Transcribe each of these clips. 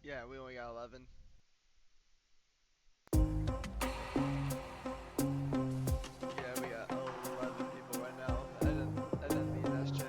Yeah, we only got 11. Yeah, we got 11 people right now. I didn't mean SJ.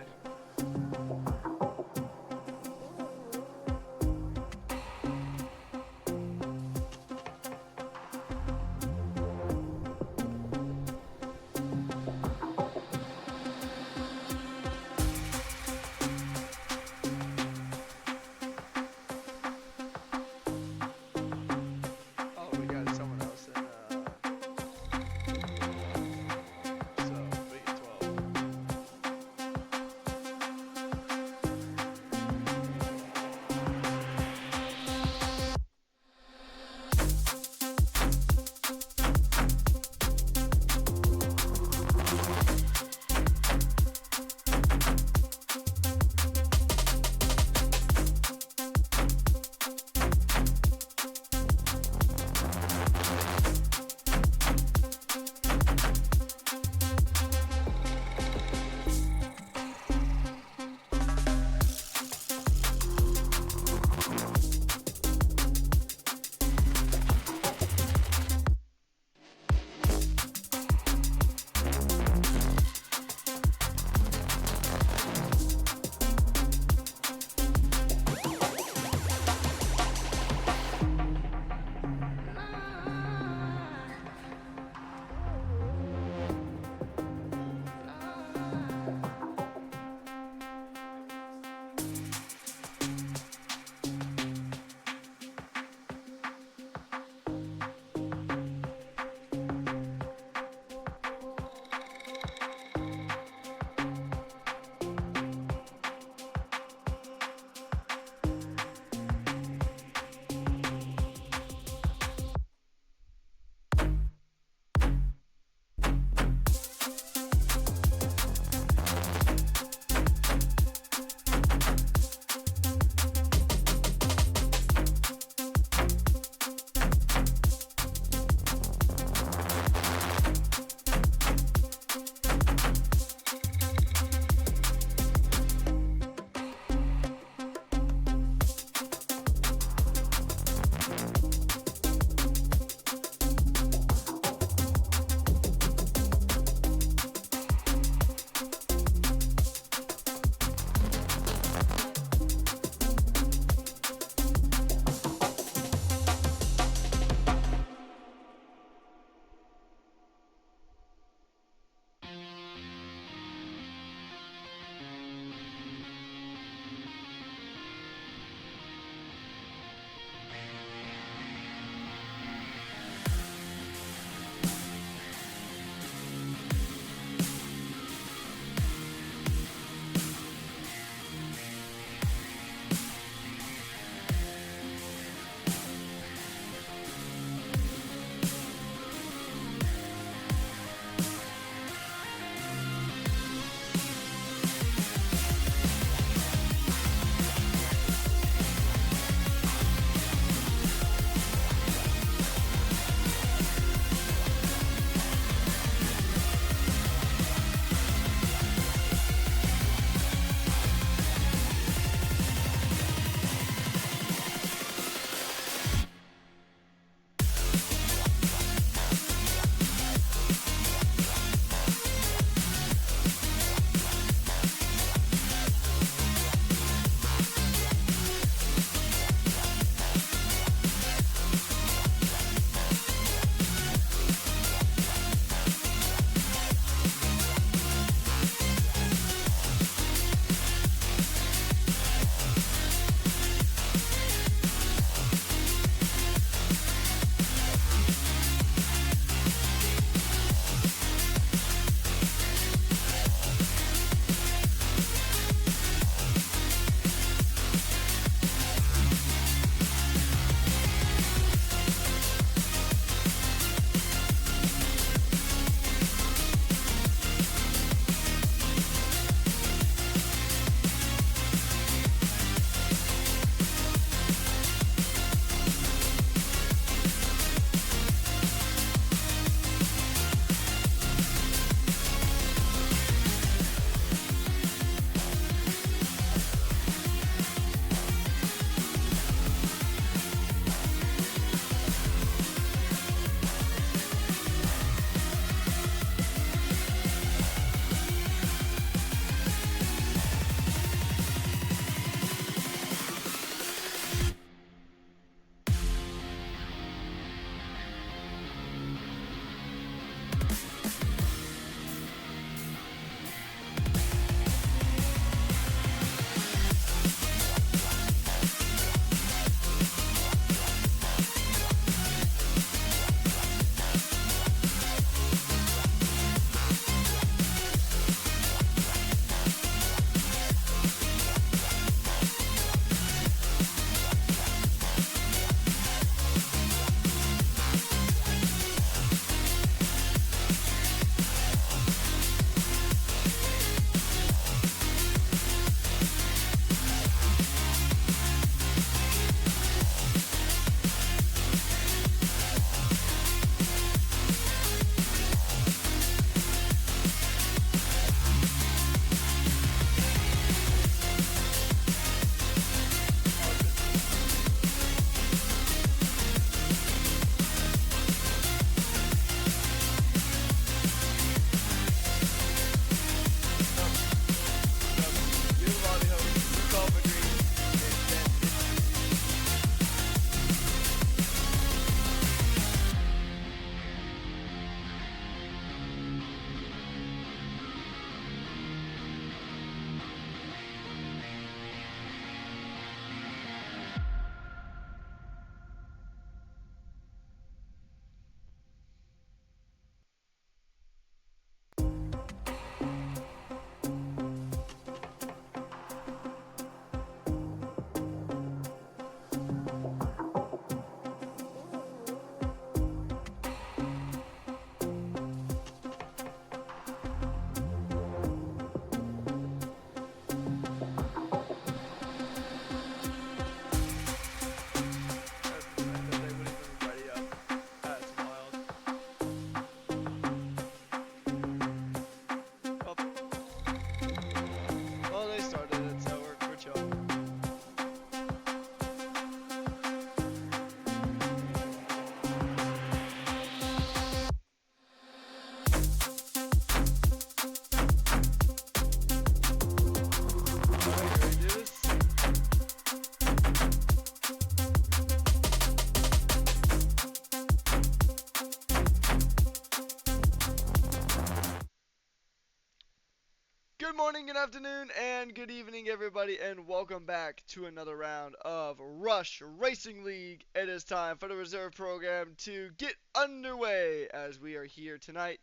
Good morning, good afternoon, and good evening, everybody, and welcome back to another round of Rush Racing League. It is time for the reserve program to get underway as we are here tonight,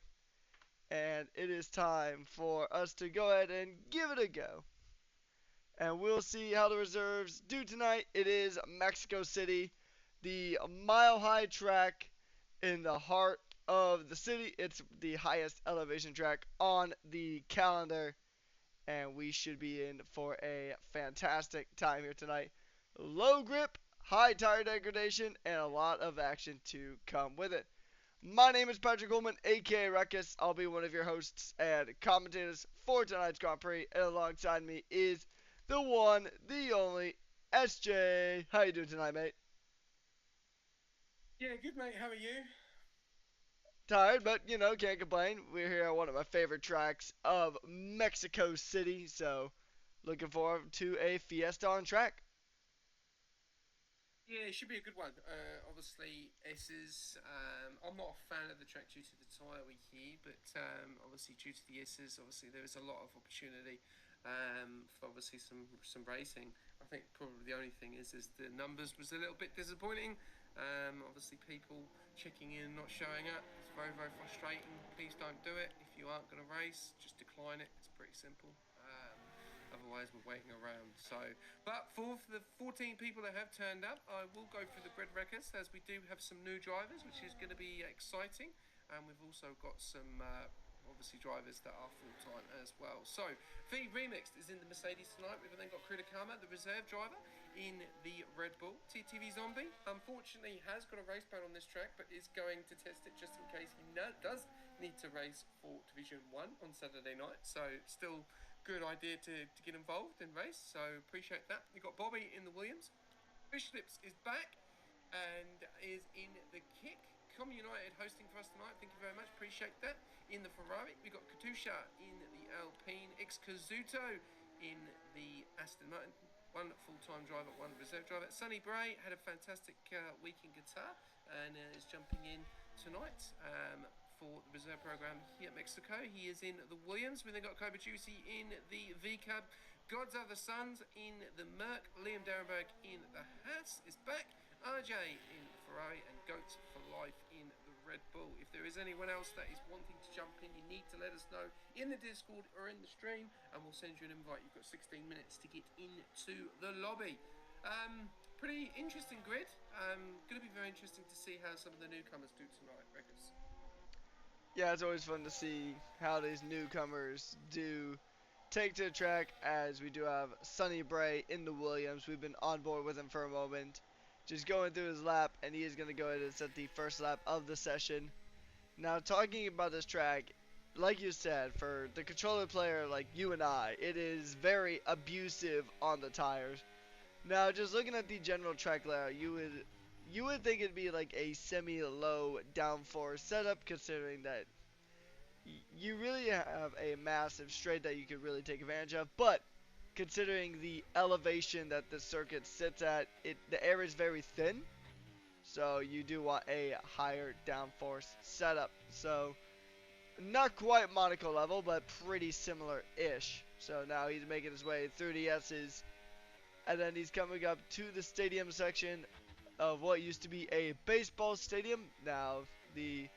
and it is time for us to go ahead and give it a go. And we'll see how the reserves do tonight. It is Mexico City, the mile high track in the heart of the city. It's the highest elevation track on the calendar, and we should be in for a fantastic time here tonight. Low grip, high tire degradation, and a lot of action to come with it. My name is Patrick Coleman, aka Ruckus. I'll be one of your hosts and commentators for tonight's Grand Prix, and alongside me is the one, the only SJ. How you doing tonight, mate? Yeah, good mate. How are you? Tired, but can't complain. We're here at one of my favorite tracks of Mexico City, so looking forward to a fiesta on track. Yeah, it should be a good one. Obviously, S's. I'm not a fan of the track due to the tyre we hear, but obviously due to the S's, obviously there is a lot of opportunity for obviously some racing. I think probably the only thing is the numbers was a little bit disappointing. Obviously, people checking in, not showing up. It's very frustrating. Please don't do it. If you aren't going to race, just decline it. It's pretty simple. Otherwise, we're waiting around. So, but for the 14 people that have turned up, I will go through the grid records as we do have some new drivers, which is going to be exciting. And we've also got some obviously drivers that are full time as well. So, V Remixed is in the Mercedes tonight. We've then got Krita Kama, the reserve driver, in the Red Bull. TTV Zombie, unfortunately, has got a race ban on this track, but is going to test it just in case he does need to race for Division 1 on Saturday night. So, still good idea to get involved and race. So appreciate that. You've got Bobby in the Williams. Fishlips is back and is in the kick. Com United hosting for us tonight. Thank you very much. Appreciate that. In the Ferrari, we've got Katusha in the Alpine. Kazuto in the Aston Martin. One full-time driver, one reserve driver. Sonny Bray had a fantastic week in Qatar and is jumping in tonight. For the reserve program here at Mexico. He is in the Williams. We then got Cobra Juicy in the V Cub. Gods Are the Sons in the Merc. Liam Darrenberg in the Haas is back. RJ in Ferrari and Goats for Life in the Red Bull. If there is anyone else that is wanting to jump in, you need to let us know in the Discord or in the stream, and we'll send you an invite. You've got 16 minutes to get into the lobby. Pretty interesting grid. Going to be very interesting to see how some of the newcomers do tonight, Records. Yeah, it's always fun to see how these newcomers do take to the track, as we do have Sonny Bray in the Williams. We've been on board with him for a moment, just going through his lap, and he is going to go ahead and set the first lap of the session. Now, talking about this track, like you said, for the controller player like you and I, it is very abusive on the tires. Now, just looking at the general track layout, you would think it'd be like a semi-low downforce setup, considering that you really have a massive straight that you could really take advantage of. But considering the elevation that the circuit sits at, the air is very thin, so you do want a higher downforce setup. So not quite Monaco level, but pretty similar-ish. So now he's making his way through the S's, and then he's coming up to the stadium section of what used to be a baseball stadium. Now the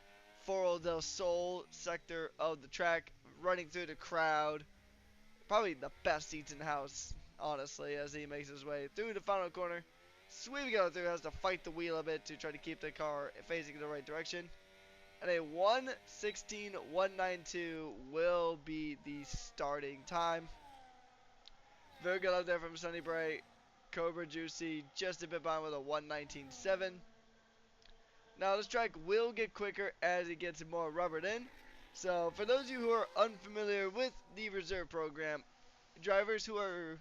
Foro del Sol sector of the track, running through the crowd. Probably the best seats in the house, honestly, as he makes his way through the final corner. Sweeping out through, has to fight the wheel a bit to try to keep the car facing the right direction. And a 1:16.192 will be the starting time. Very good out there from Sonny Bray. Cobra Juicy just a bit behind with a 1:19.7. Now this track will get quicker as it gets more rubbered in. So for those of you who are unfamiliar with the reserve program, drivers who are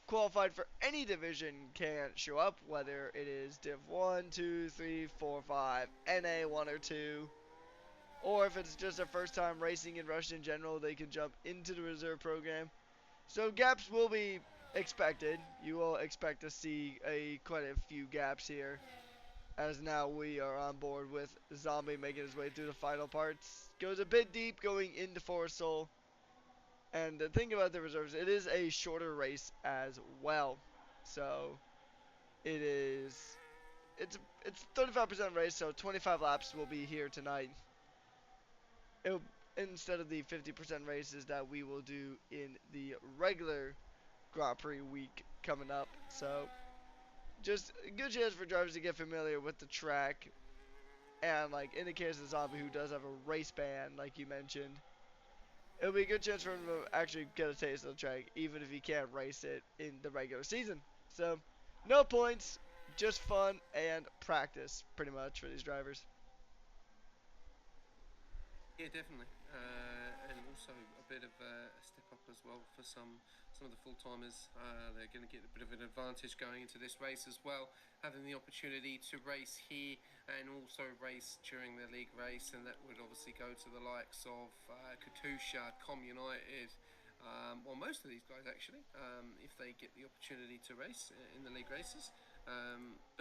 qualified for any division can show up, whether it is Div 1, 2, 3, 4, 5, NA 1 or 2, or if it's just their first time racing in Rush in general, they can jump into the reserve program. So gaps will be expected. You will expect to see quite a few gaps here, as now we are on board with Zombie making his way through the final parts. Goes a bit deep going into Forest Soul. And the thing about the reserves, it is a shorter race as well. So it is it's 35% race, so 25 laps will be here tonight. It'll, instead of the 50% races that we will do in the regular Grand Prix week coming up. So just a good chance for drivers to get familiar with the track. And like in the case of Zombie, who does have a race ban, like you mentioned, it'll be a good chance for him to actually get a taste of the track, even if he can't race it in the regular season. So, no points, just fun and practice, pretty much, for these drivers. Yeah, definitely, and also a bit of a step up as well for some of the full timers. They're going to get a bit of an advantage going into this race as well, having the opportunity to race here and also race during their league race, and that would obviously go to the likes of Katusha, Com United. Well, most of these guys actually, if they get the opportunity to race in the league races.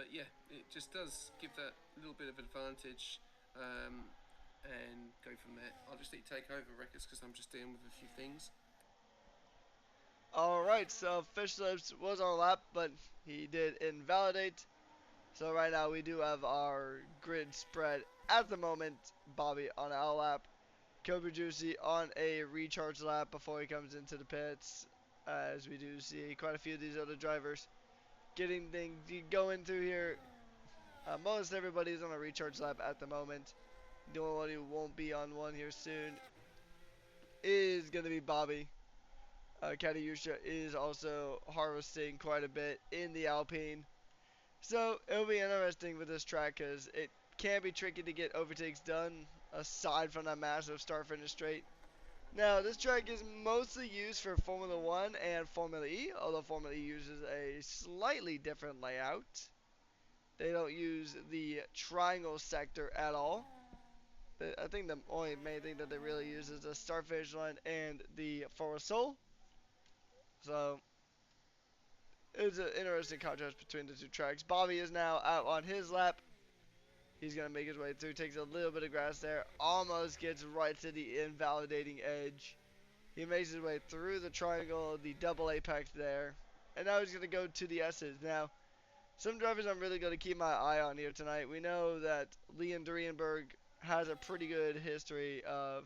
But yeah, it just does give that little bit of advantage. And go from there. I'll just let you take over, Records, because I'm just dealing with a few things. Alright, so Fish Lips was on lap, but he did invalidate. So right now we do have our grid spread at the moment. Bobby on our lap. Kobe Juicy on a recharge lap before he comes into the pits. As we do see quite a few of these other drivers getting things going through here. Most everybody is on a recharge lap at the moment. The only one who won't be on one here soon is going to be Bobby. Katiusha is also harvesting quite a bit in the Alpine. So it'll be interesting with this track because it can be tricky to get overtakes done aside from that massive start finish straight. Now, this track is mostly used for Formula 1 and Formula E, although Formula E uses a slightly different layout. They don't use the triangle sector at all. I think the only main thing that they really use is the start finish line and the forward sole. So it's an interesting contrast between the two tracks. Bobby is now out on his lap. He's going to make his way through, takes a little bit of grass there, almost gets right to the invalidating edge. He makes his way through the triangle, the double apex there, and now he's going to go to the S's. Now, some drivers I'm really going to keep my eye on here tonight. We know that Liam Durienberg has a pretty good history of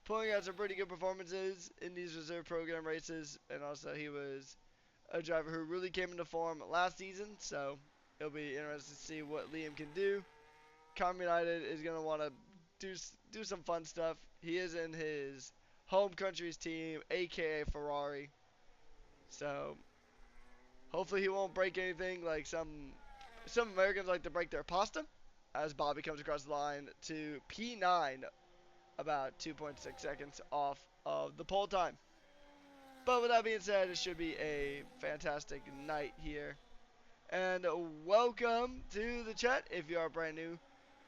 pulling out some pretty good performances in these reserve program races, and also he was a driver who really came into form last season, so it'll be interesting to see what Liam can do. Com United is going to want to do some fun stuff. He is in his home country's team, aka Ferrari. So hopefully he won't break anything like some Americans like to break their pasta. As Bobby comes across the line to P9, about 2.6 seconds off of the pole time. But with that being said, it should be a fantastic night here. And welcome to the chat. If you are brand new,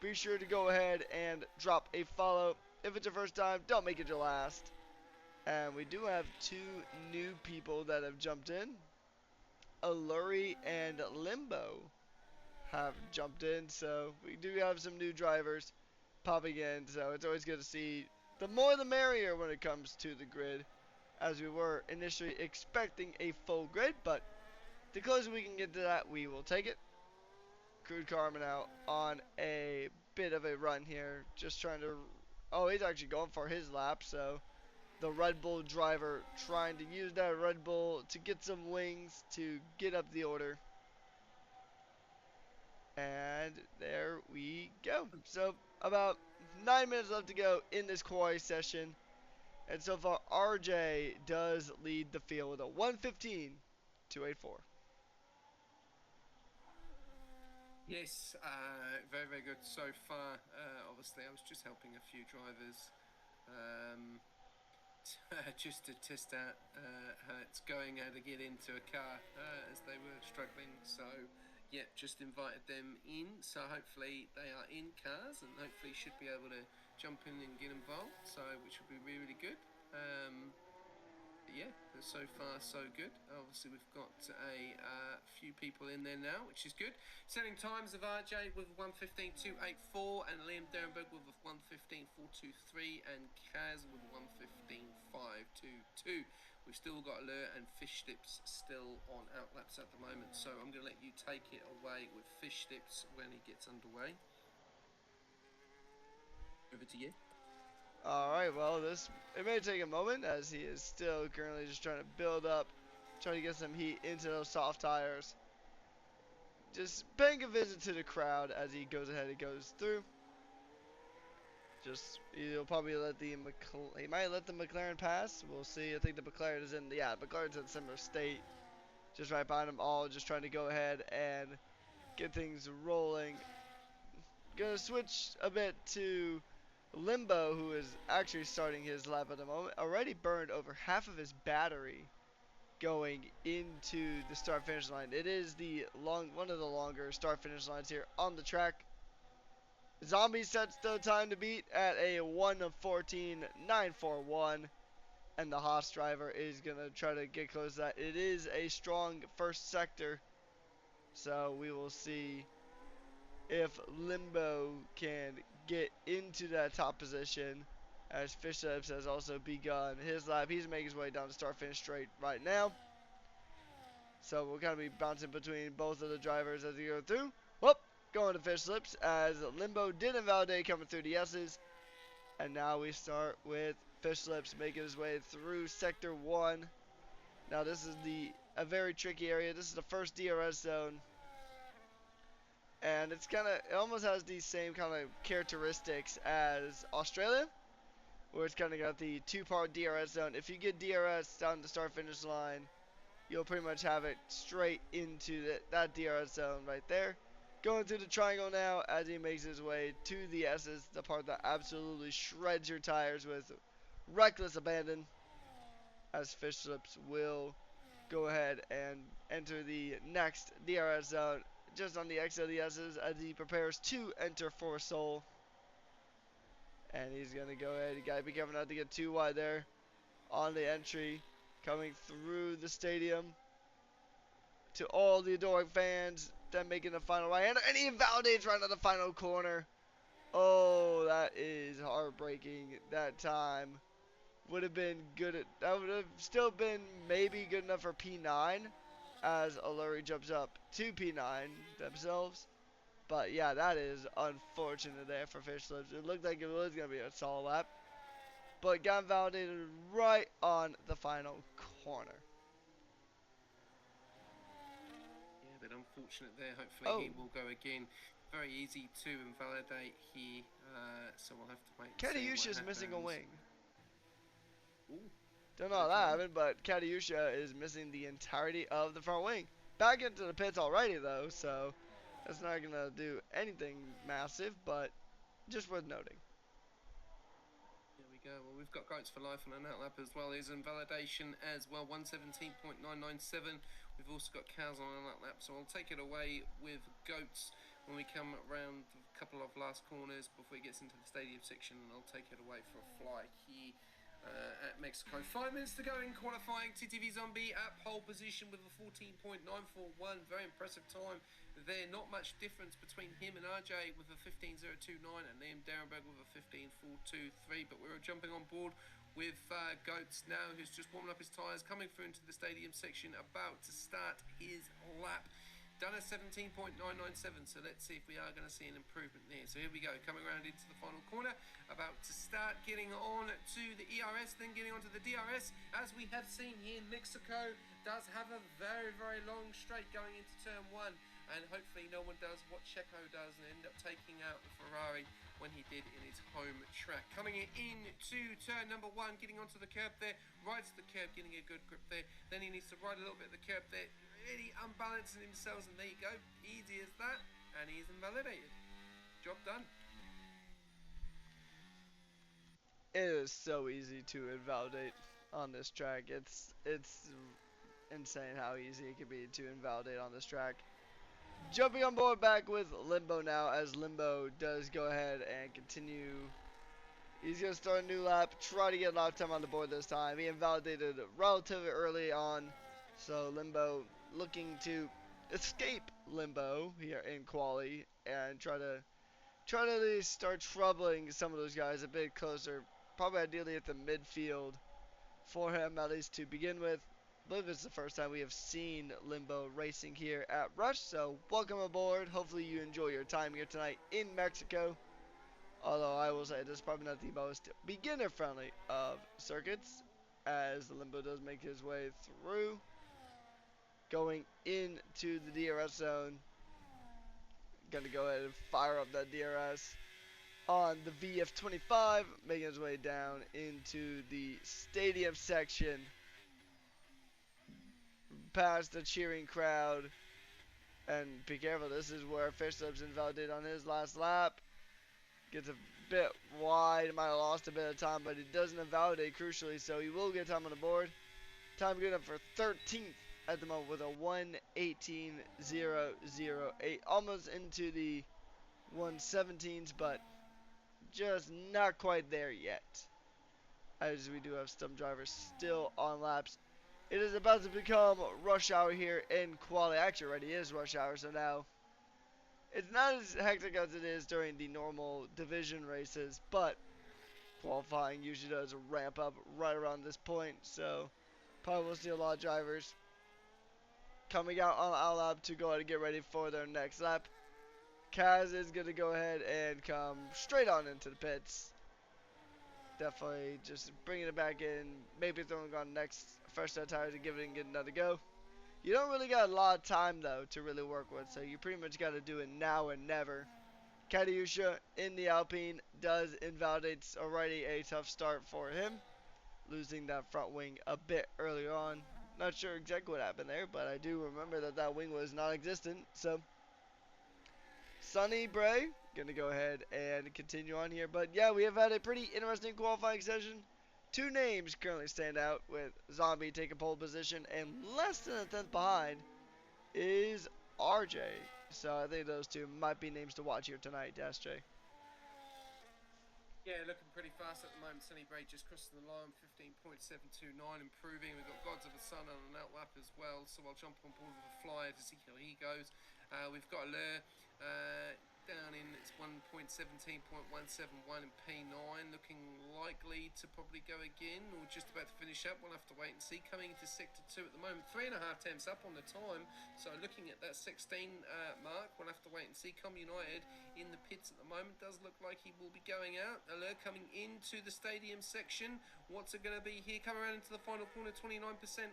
be sure to go ahead and drop a follow. If it's your first time, don't make it your last. And we do have two new people that have jumped in. Alluri and Limbo have jumped in, so we do have some new drivers popping in, so it's always good to see. The more the merrier when it comes to the grid, as we were initially expecting a full grid, but the closer we can get to that, we will take it. Crude Carmen out on a bit of a run here, just trying to. Oh, he's actually going for his lap, so the Red Bull driver trying to use that Red Bull to get some wings to get up the order. And there we go. So about 9 minutes left to go in this quali session. And so far, RJ does lead the field with a 1:15.284. Yes, very, very good so far. Obviously, I was just helping a few drivers just to test out how it's going, how to get into a car as they were struggling. So, yeah, just invited them in. So hopefully they are in cars and hopefully should be able to jump in and get involved. So, which would be really, really good. yeah, so far so good. Obviously, we've got a few people in there now, which is good. Setting times of RJ with 1:15.284 and Liam Derenberg with a 1:15.423 and Kaz with 1:15.522. We've still got Allure and Fish Slips still on outlaps at the moment, so I'm going to let you take it away with Fish Slips when he gets underway. Over to you. Alright, well, it may take a moment as he is still currently just trying to build up, trying to get some heat into those soft tires. Just paying a visit to the crowd as he goes ahead and goes through. He'll probably let he might let the McLaren pass. We'll see. I think the McLaren is McLaren's in similar state. Just right behind them all, just trying to go ahead and get things rolling. Gonna switch a bit to Limbo, who is actually starting his lap at the moment. Already burned over half of his battery going into the start finish line. It is one of the longer start finish lines here on the track. Zombie sets the time to beat at a 1:14.941, and the Haas driver is gonna try to get close to that. It is a strong first sector, so we will see if Limbo can get into that top position, as Fish Slips has also begun his lap. He's making his way down the start finish straight right now. So we'll kind of be bouncing between both of the drivers as we go through. Whoop! Going to Fish Slips as Limbo did invalidate coming through the S's. And now we start with Fish Slips making his way through Sector 1. Now this is a very tricky area. This is the first DRS zone. And it almost has the same kind of characteristics as Australia, where it's kind of got the two-part DRS zone. If you get DRS down the start-finish line, you'll pretty much have it straight into that DRS zone right there. Going through the triangle now as he makes his way to the S's, the part that absolutely shreds your tires with reckless abandon, as Fish Slips will go ahead and enter the next DRS zone just on the exit of the S's as he prepares to enter for Seoul. And he's going to go ahead. You got to be careful not to get too wide there on the entry. Coming through the stadium to all the adoring fans. Then making the final right-hander. And he invalidates right on the final corner. Oh, that is heartbreaking. That time would have been good. That would have still been maybe good enough for P9 as Allure jumps up to P9 themselves. But yeah, that is unfortunate there for Fish Slips. It looked like it was going to be a solid lap, but got validated right on the final corner. Yeah, a bit unfortunate there. Hopefully he will go again. Very easy to invalidate here, so we'll have to wait. Katiusha is missing a wing. Ooh. Don't know how that happened, but Katiusha is missing the entirety of the front wing. Back into the pits already, though, so that's not going to do anything massive, but just worth noting. There we go. Well, we've got Goats for Life on an outlap as well. There's invalidation as well, 1:17.997. We've also got Cows on an outlap, so I'll take it away with Goats when we come around a couple of last corners before he gets into the stadium section, and I'll take it away for a fly here. At Mexico. 5 minutes to go in qualifying. TTV Zombie at pole position with a 14.941. Very impressive time there. Not much difference between him and RJ with a 15.029 and Liam Derenberg with a 15.423. But we're jumping on board with Goats now, who's just warming up his tyres, coming through into the stadium section, about to start his lap. Done at 17.997, so let's see if we are going to see an improvement there. So here we go, coming around into the final corner, about to start getting on to the ERS, then getting onto the DRS. As we have seen here in Mexico, does have a very, very long straight going into turn 1, and hopefully no one does what Checo does and end up taking out the Ferrari when he did in his home track. Coming into turn number 1, getting onto the curb there, rides the curb, getting a good grip there, then he needs to ride a little bit of the curb there, really unbalancing himself, and there you go, easy as that, and he's invalidated. Job done. It is so easy to invalidate on this track. It's insane how easy it can be to invalidate on this track. Jumping on board back with Limbo now, as Limbo does go ahead and continue He's going to start a new lap, try to get lap time on the board this time. He invalidated relatively early on, so Limbo looking to escape Limbo here in quali and try to at least start troubling some of those guys a bit closer, probably ideally at the midfield for him at least to begin with. I believe it's the first time we have seen Limbo racing here at Rush, so welcome aboard. Hopefully you enjoy your time here tonight in Mexico. Although I will say this is probably not the most beginner friendly of circuits, as the Limbo does make his way through, going into the DRS zone. Gonna go ahead and fire up that DRS on the VF25, making his way down into the stadium section, past the cheering crowd. And be careful, this is where Fishlip's invalidated on his last lap. Gets a bit wide, might have lost a bit of time, but he doesn't invalidate crucially, so he will get time on the board. Time good up for 13th at the moment with a 1:18.008, almost into the 1:17s, but just not quite there yet, as we do have some drivers still on laps. It is about to become rush hour here in quali. Actually, already is rush hour, so now it's not as hectic as it is during the normal division races, but qualifying usually does ramp up right around this point, so probably will see a lot of drivers coming out on our lap to go ahead and get ready for their next lap. Kaz is going to go ahead and come straight on into the pits. Definitely just bringing it back in, maybe throwing on next fresh set of tires and giving it another go. You don't really got a lot of time though to really work with, so you pretty much got to do it now and never. Katiusha in the Alpine does invalidate already a tough start for him, losing that front wing a bit earlier on. Not sure exactly what happened there, but I do remember that that wing was non-existent. So Sonny Bray gonna go ahead and continue on here, but yeah, we have had a pretty interesting qualifying session. Two names currently stand out, with Zombie taking pole position, and less than a tenth behind is RJ. So I think those two might be names to watch here tonight, SJ. Yeah, looking pretty fast at the moment. Sunny Bray just crossing the line, 15.729, improving. We've got Gods of the Sun on an outlap as well, so I'll jump on board with a flyer to see how he goes. We've got Allure down in its 1.17.171 in P9, looking likely to probably go again, or just about to finish up. We'll have to wait and see. Coming into sector 2 at the moment, 3.5 temps up on the time, so looking at that 16 mark, we'll have to wait and see. Com United in the pits at the moment, does look like he will be going out. Alert coming into the stadium section. What's it going to be here? Coming around into the final corner, 29%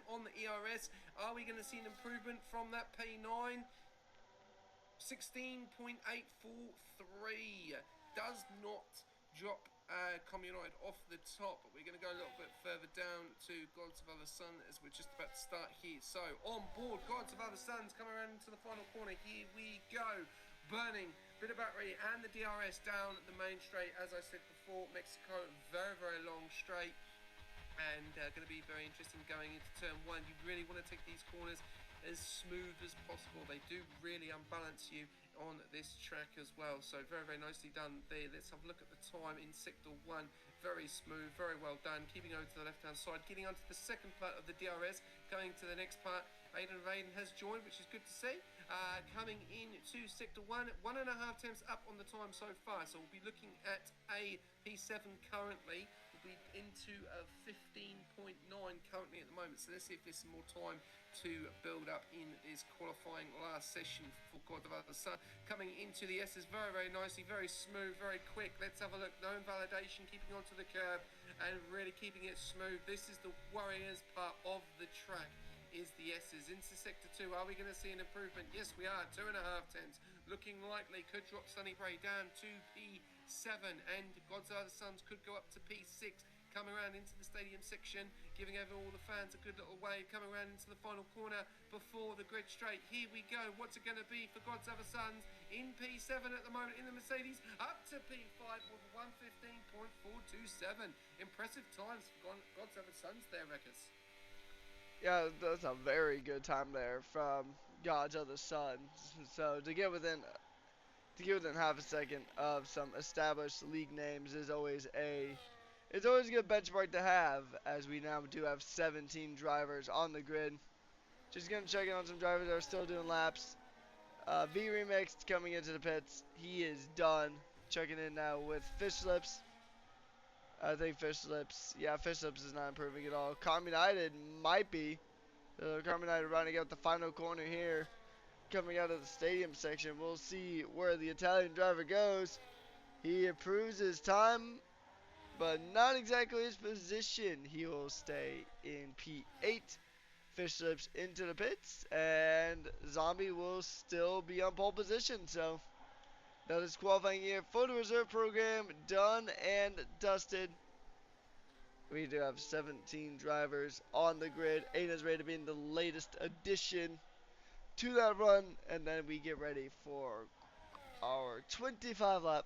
on the ERS. Are we going to see an improvement from that P9? 16.843 does not drop Com United off the top, but we're going to go a little bit further down to Gods of Other Sun as we're just about to start here. So on board, Gods of Other Suns coming around into the final corner. Here we go. Burning bit of battery and the DRS down the main straight. As I said before, Mexico, very, very long straight, and going to be very interesting going into turn 1. You really want to take these corners as smooth as possible. They do really unbalance you on this track as well, so very, very nicely done there. Let's have a look at the time in sector 1. Very smooth, very well done. Keeping over to the left hand side, getting onto the second part of the DRS, going to the next part. Aiden has joined, which is good to see. Coming in to sector 1, 1.5 temps up on the time so far, so we'll be looking at a P7 currently. We'll be into a 15.9 currently at the moment, so let's see if there's some more time to build up in this qualifying last session for God of Other Sun. Coming into the S's very, very nicely, very smooth, very quick. Let's have a look. No invalidation, keeping onto the curb and really keeping it smooth. This is the Warriors part of the track, is the S's. Into sector 2, are we going to see an improvement? Yes, we are. 2.5 temps looking likely. Could drop Sunny Bray down to P7, and God's Other Sons could go up to P6. Coming around into the stadium section, giving over all the fans a good little wave. Coming around into the final corner before the grid straight. Here we go. What's it going to be for God's Other Sons in P7 at the moment in the Mercedes, up to P5 with 1:15.427. Impressive times for God's Other Sons there, Reckers. Yeah, that's a very good time there from God's Other Sons. So to to get within half a second of some established league names is always it's always a good benchmark to have, as we now do have 17 drivers on the grid. Just gonna check in on some drivers that are still doing laps. V Remixed coming into the pits. He is done. Checking in now with Fish Lips. I think Fish Lips is not improving at all. Calm United might be. Calm United rounding out the final corner here. Coming out of the stadium section. We'll see where the Italian driver goes. He improves his time, but not exactly his position. He will stay in P8. Fish slips into the pits, and Zombie will still be on pole position. So that is qualifying year for the reserve program done and dusted. We do have 17 drivers on the grid. Aina's ready to be in the latest addition to that run, and then we get ready for our 25 lap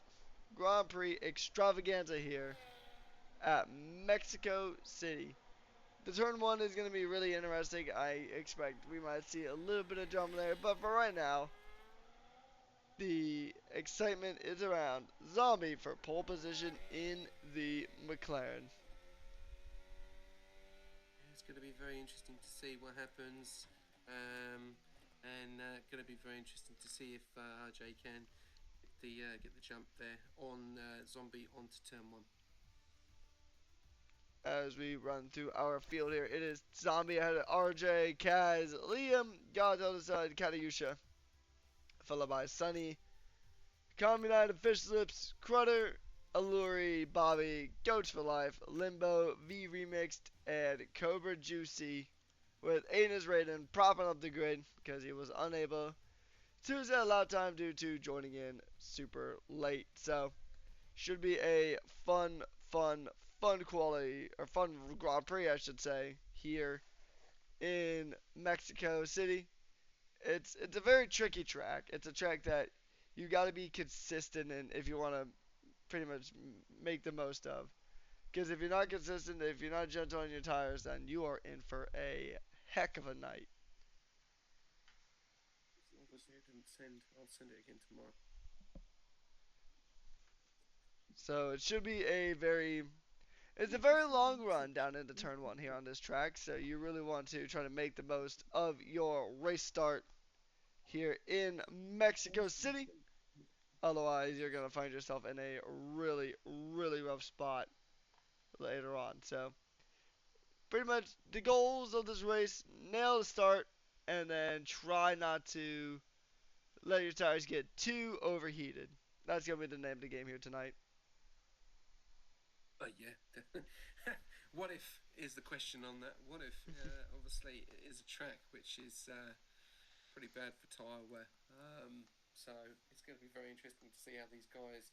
Grand Prix extravaganza here at Mexico City. The turn 1 is going to be really interesting. I expect we might see a little bit of drama there, but for right now, the excitement is around Zombie for pole position in the McLaren. It's going to be very interesting to see what happens, and going to be very interesting to see if RJ can get the jump there on Zombie onto turn 1. As we run through our field here, it is Zombie ahead of RJ, Kaz, Liam, God's on the side, Katayusha, followed by Sunny, Calm United, Fish Lips, Crutter, Alluri, Bobby, Goats for Life, Limbo, V Remixed, and Cobra Juicy, with Aina's Raiden propping up the grid because he was unable to set a lap time due to joining in super late. So, should be a fun quality, or fun Grand Prix, I should say, here in Mexico City. It's a very tricky track. It's a track that you got to be consistent in if you want to pretty much make the most of. Because if you're not consistent, if you're not gentle on your tires, then you are in for a heck of a night. Obviously, I didn't send. I'll send it again tomorrow. So it should be it's a very long run down into turn 1 here on this track, so you really want to try to make the most of your race start here in Mexico City. Otherwise, you're going to find yourself in a really rough spot later on. So, pretty much the goals of this race: nail the start, and then try not to let your tires get too overheated. That's going to be the name of the game here tonight. Yeah. What if is the question on that? What if, obviously, it is a track which is pretty bad for tyre wear. So it's going to be very interesting to see how these guys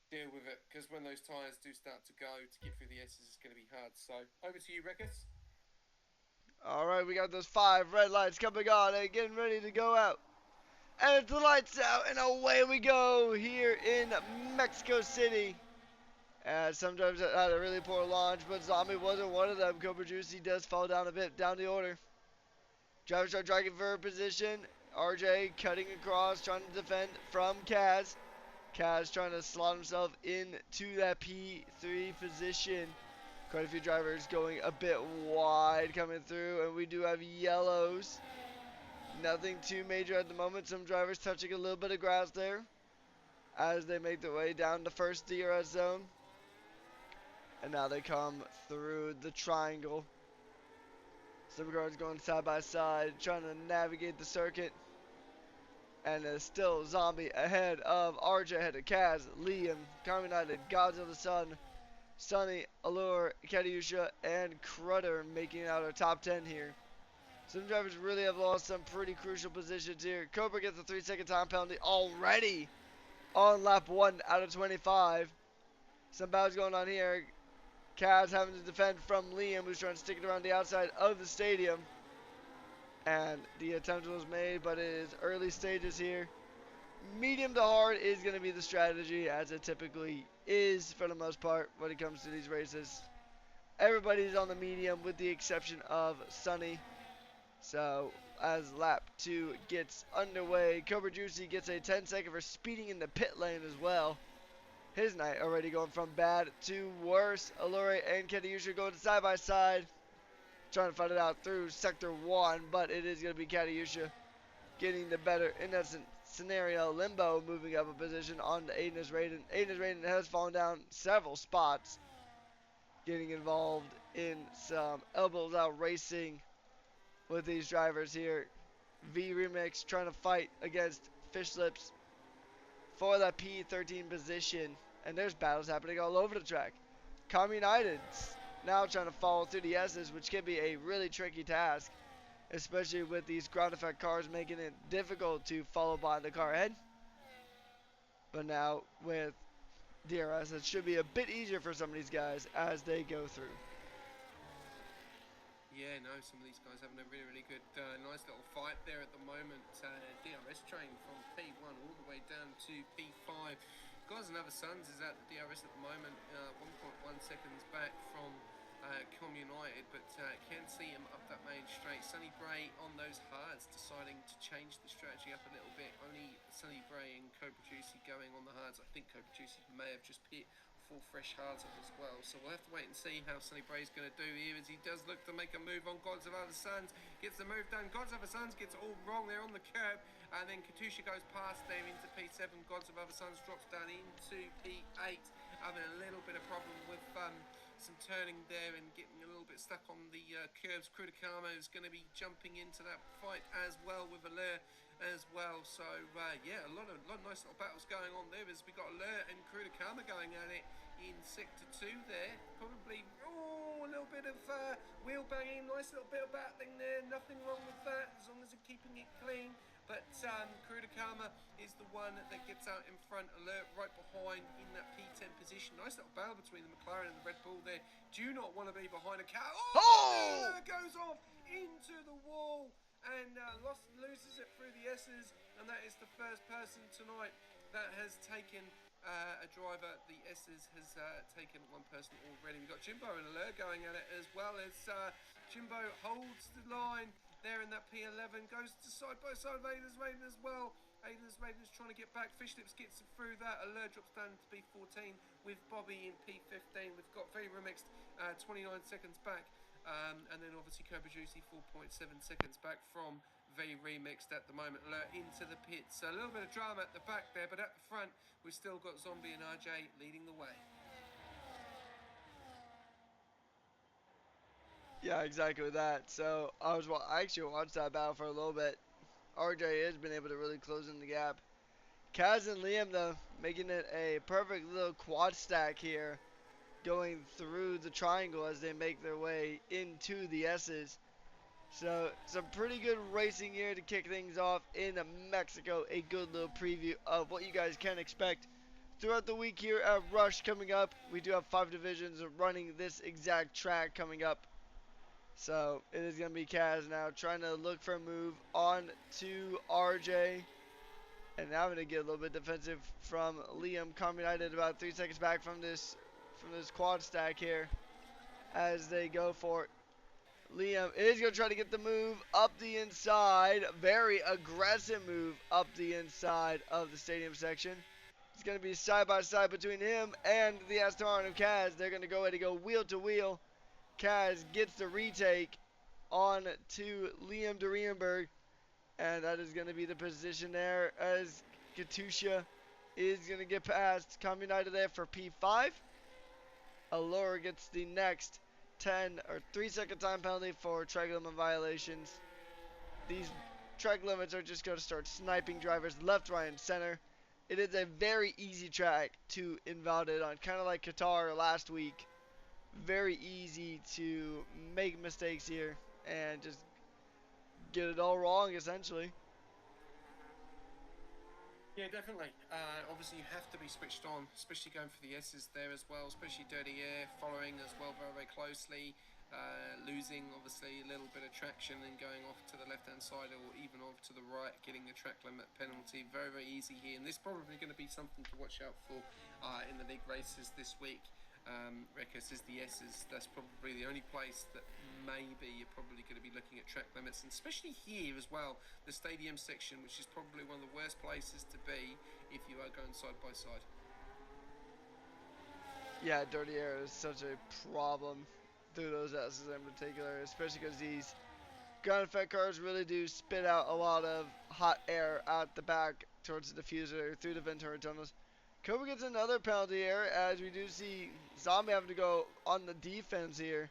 deal with it, because when those tyres do start to go, to get through the S's is going to be hard. So over to you, Rekus. Alright, we got those 5 red lights coming on and getting ready to go out. And it's the lights out, and away we go here in Mexico City. Sometimes it had a really poor launch, but Zombie wasn't one of them. Cobra Juicy does fall down a bit down the order. Drivers start dragging for position. RJ cutting across, trying to defend from Kaz. Kaz trying to slot himself into that P3 position. Quite a few drivers going a bit wide coming through, and we do have yellows. Nothing too major at the moment. Some drivers touching a little bit of grass there as they make their way down the first DRS zone. And now they come through the triangle. Some cars going side by side, trying to navigate the circuit. And there's still Zombie ahead of RJ, ahead of Kaz, Liam, Calm United, Gods of the Sun, Sunny, Allure, Katayusha, and Crutter making out our top 10 here. Some drivers really have lost some pretty crucial positions here. Cobra gets a 3-second time penalty already on lap 1 out of 25. Some battles going on here. Kaz having to defend from Liam, who's trying to stick it around the outside of the stadium. And the attempt was made, but it is early stages here. Medium to hard is going to be the strategy, as it typically is for the most part when it comes to these races. Everybody's on the medium with the exception of Sunny. So as lap 2 gets underway, Cobra Juicy gets a 10-second for speeding in the pit lane as well. His night already going from bad to worse. Allure and Katiusha going side by side, trying to fight it out through sector 1, but it is going to be Katiusha getting the better in that scenario. Limbo moving up a position on to Aiden Raiden. Aiden Raiden has fallen down several spots, getting involved in some elbows out racing with these drivers here. V Remix trying to fight against Fish Lips for that P13 position, and there's battles happening all over the track. Com United's now trying to follow through the S's, which can be a really tricky task, especially with these ground effect cars making it difficult to follow behind the car ahead. But now with DRS, it should be a bit easier for some of these guys as they go through. Yeah, no, some of these guys having a really good, nice little fight there at the moment. DRS train from P1 all the way down to P5. Guys and Other Sons is at the DRS at the moment, 1.1 seconds back from Com United, but can see him up that main straight. Sonny Bray on those hards, deciding to change the strategy up a little bit. Only Sonny Bray and Cobra Juicy going on the hards. I think Cobra Juicy may have just hit full fresh hards up as well, so we'll have to wait and see how Sonny Bray's going to do here as he does look to make a move on Gods of Other Sons. Gets the move done. Gods of Other Sons gets it all wrong there on the curb, and then Katusha goes past there into P7. Gods of Other Sons drops down into P8, having a little bit of problem with some turning there and getting a little bit stuck on the curves. Krudakama is going to be jumping into that fight as well with Allure as well. So yeah, a lot of nice little battles going on there as we got Allure and Krudakama going at it in sector 2 there. Probably a little bit of wheel banging, nice little bit of battling there, nothing wrong with that as long as they're keeping it clean. But Krudakama is the one that gets out in front. Allure right behind in that P10 position. Nice little battle between the McLaren and the Red Bull there. Do not want to be behind a car. Allure goes off into the wall and loses it through the S's, and that is the first person tonight that has taken a driver. The S's has taken one person already. We've got Jimbo and Allure going at it as well as Jimbo holds the line there in that P11, goes to side by side of Aiden's Raiden as well. Aiden's Raiden's trying to get back. Fishlips gets through that. Allure drops down to P14 with Bobby in P15. We've got very remixed 29 seconds back. And then obviously Cobra Juicy 4.7 seconds back from very remixed at the moment. Allure into the pits. A little bit of drama at the back there, but at the front we've still got Zombie and RJ leading the way. Yeah, exactly that. So I actually watched that battle for a little bit. RJ has been able to really close in the gap. Kaz and Liam though making it a perfect little quad stack here, going through the triangle as they make their way into the S's. So some pretty good racing here to kick things off in Mexico. A good little preview of what you guys can expect throughout the week here at Rush coming up. We do have 5 divisions running this exact track coming up. So it is going to be Kaz now trying to look for a move on to RJ. And now I'm going to get a little bit defensive from Liam. Com United about 3 seconds back from this quad stack here as they go for it. Liam is going to try to get the move up the inside. Very aggressive move up the inside of the stadium section. It's going to be side by side between him and the Aston Martin of Kaz. They're going to go ahead and go wheel to wheel. Kaz gets the retake on to Liam Durienberg. And that is going to be the position there as Katusha is going to get past Com United there for P5. Allure gets the next 3-second time penalty for track limit violations. These track limits are just going to start sniping drivers left, right, and center. It is a very easy track to invalidate on, kind of like Qatar last week. Very easy to make mistakes here and just get it all wrong, essentially. Yeah, definitely. Obviously, you have to be switched on, especially going for the S's there as well, especially Dirty Air following as well very closely, losing obviously a little bit of traction and going off to the left-hand side or even off to the right, getting a track limit penalty. Very easy here, and this is probably going to be something to watch out for in the league races this week. Rekas is the S's. That's probably the only place that maybe you're probably going to be looking at track limits, and especially here as well, the stadium section, which is probably one of the worst places to be if you are going side by side. Yeah, dirty air is such a problem through those S's in particular, especially because these ground effect cars really do spit out a lot of hot air out the back towards the diffuser through the Ventura tunnels. Cobra gets another penalty here as we do see Zombie having to go on the defense here,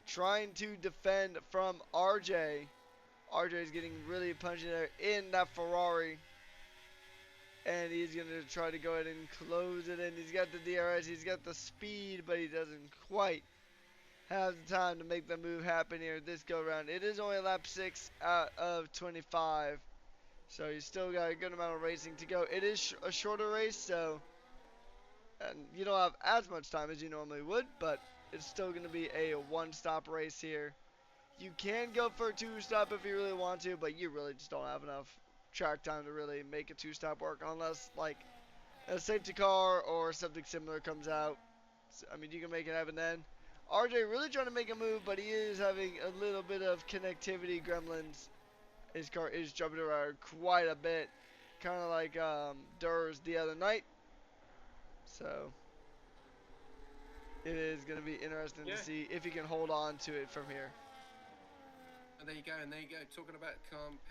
trying to defend from RJ. RJ is getting really punchy there in that Ferrari. And he's going to try to go ahead and close it in. He's got the DRS, he's got the speed, but he doesn't quite have the time to make the move happen here this go round. It is only lap 6 out of 25. So he's still got a good amount of racing to go. It is a shorter race, so and you don't have as much time as you normally would, but it's still going to be a one-stop race here. You can go for a two-stop if you really want to, but you really just don't have enough track time to really make a two-stop work unless like a safety car or something similar comes out. So, I mean, you can make it happen then. RJ really trying to make a move, but he is having a little bit of connectivity gremlins. His car is jumping around quite a bit, kind of like Durs the other night. So it is going to be interesting to see if he can hold on to it from here. And there you go, talking about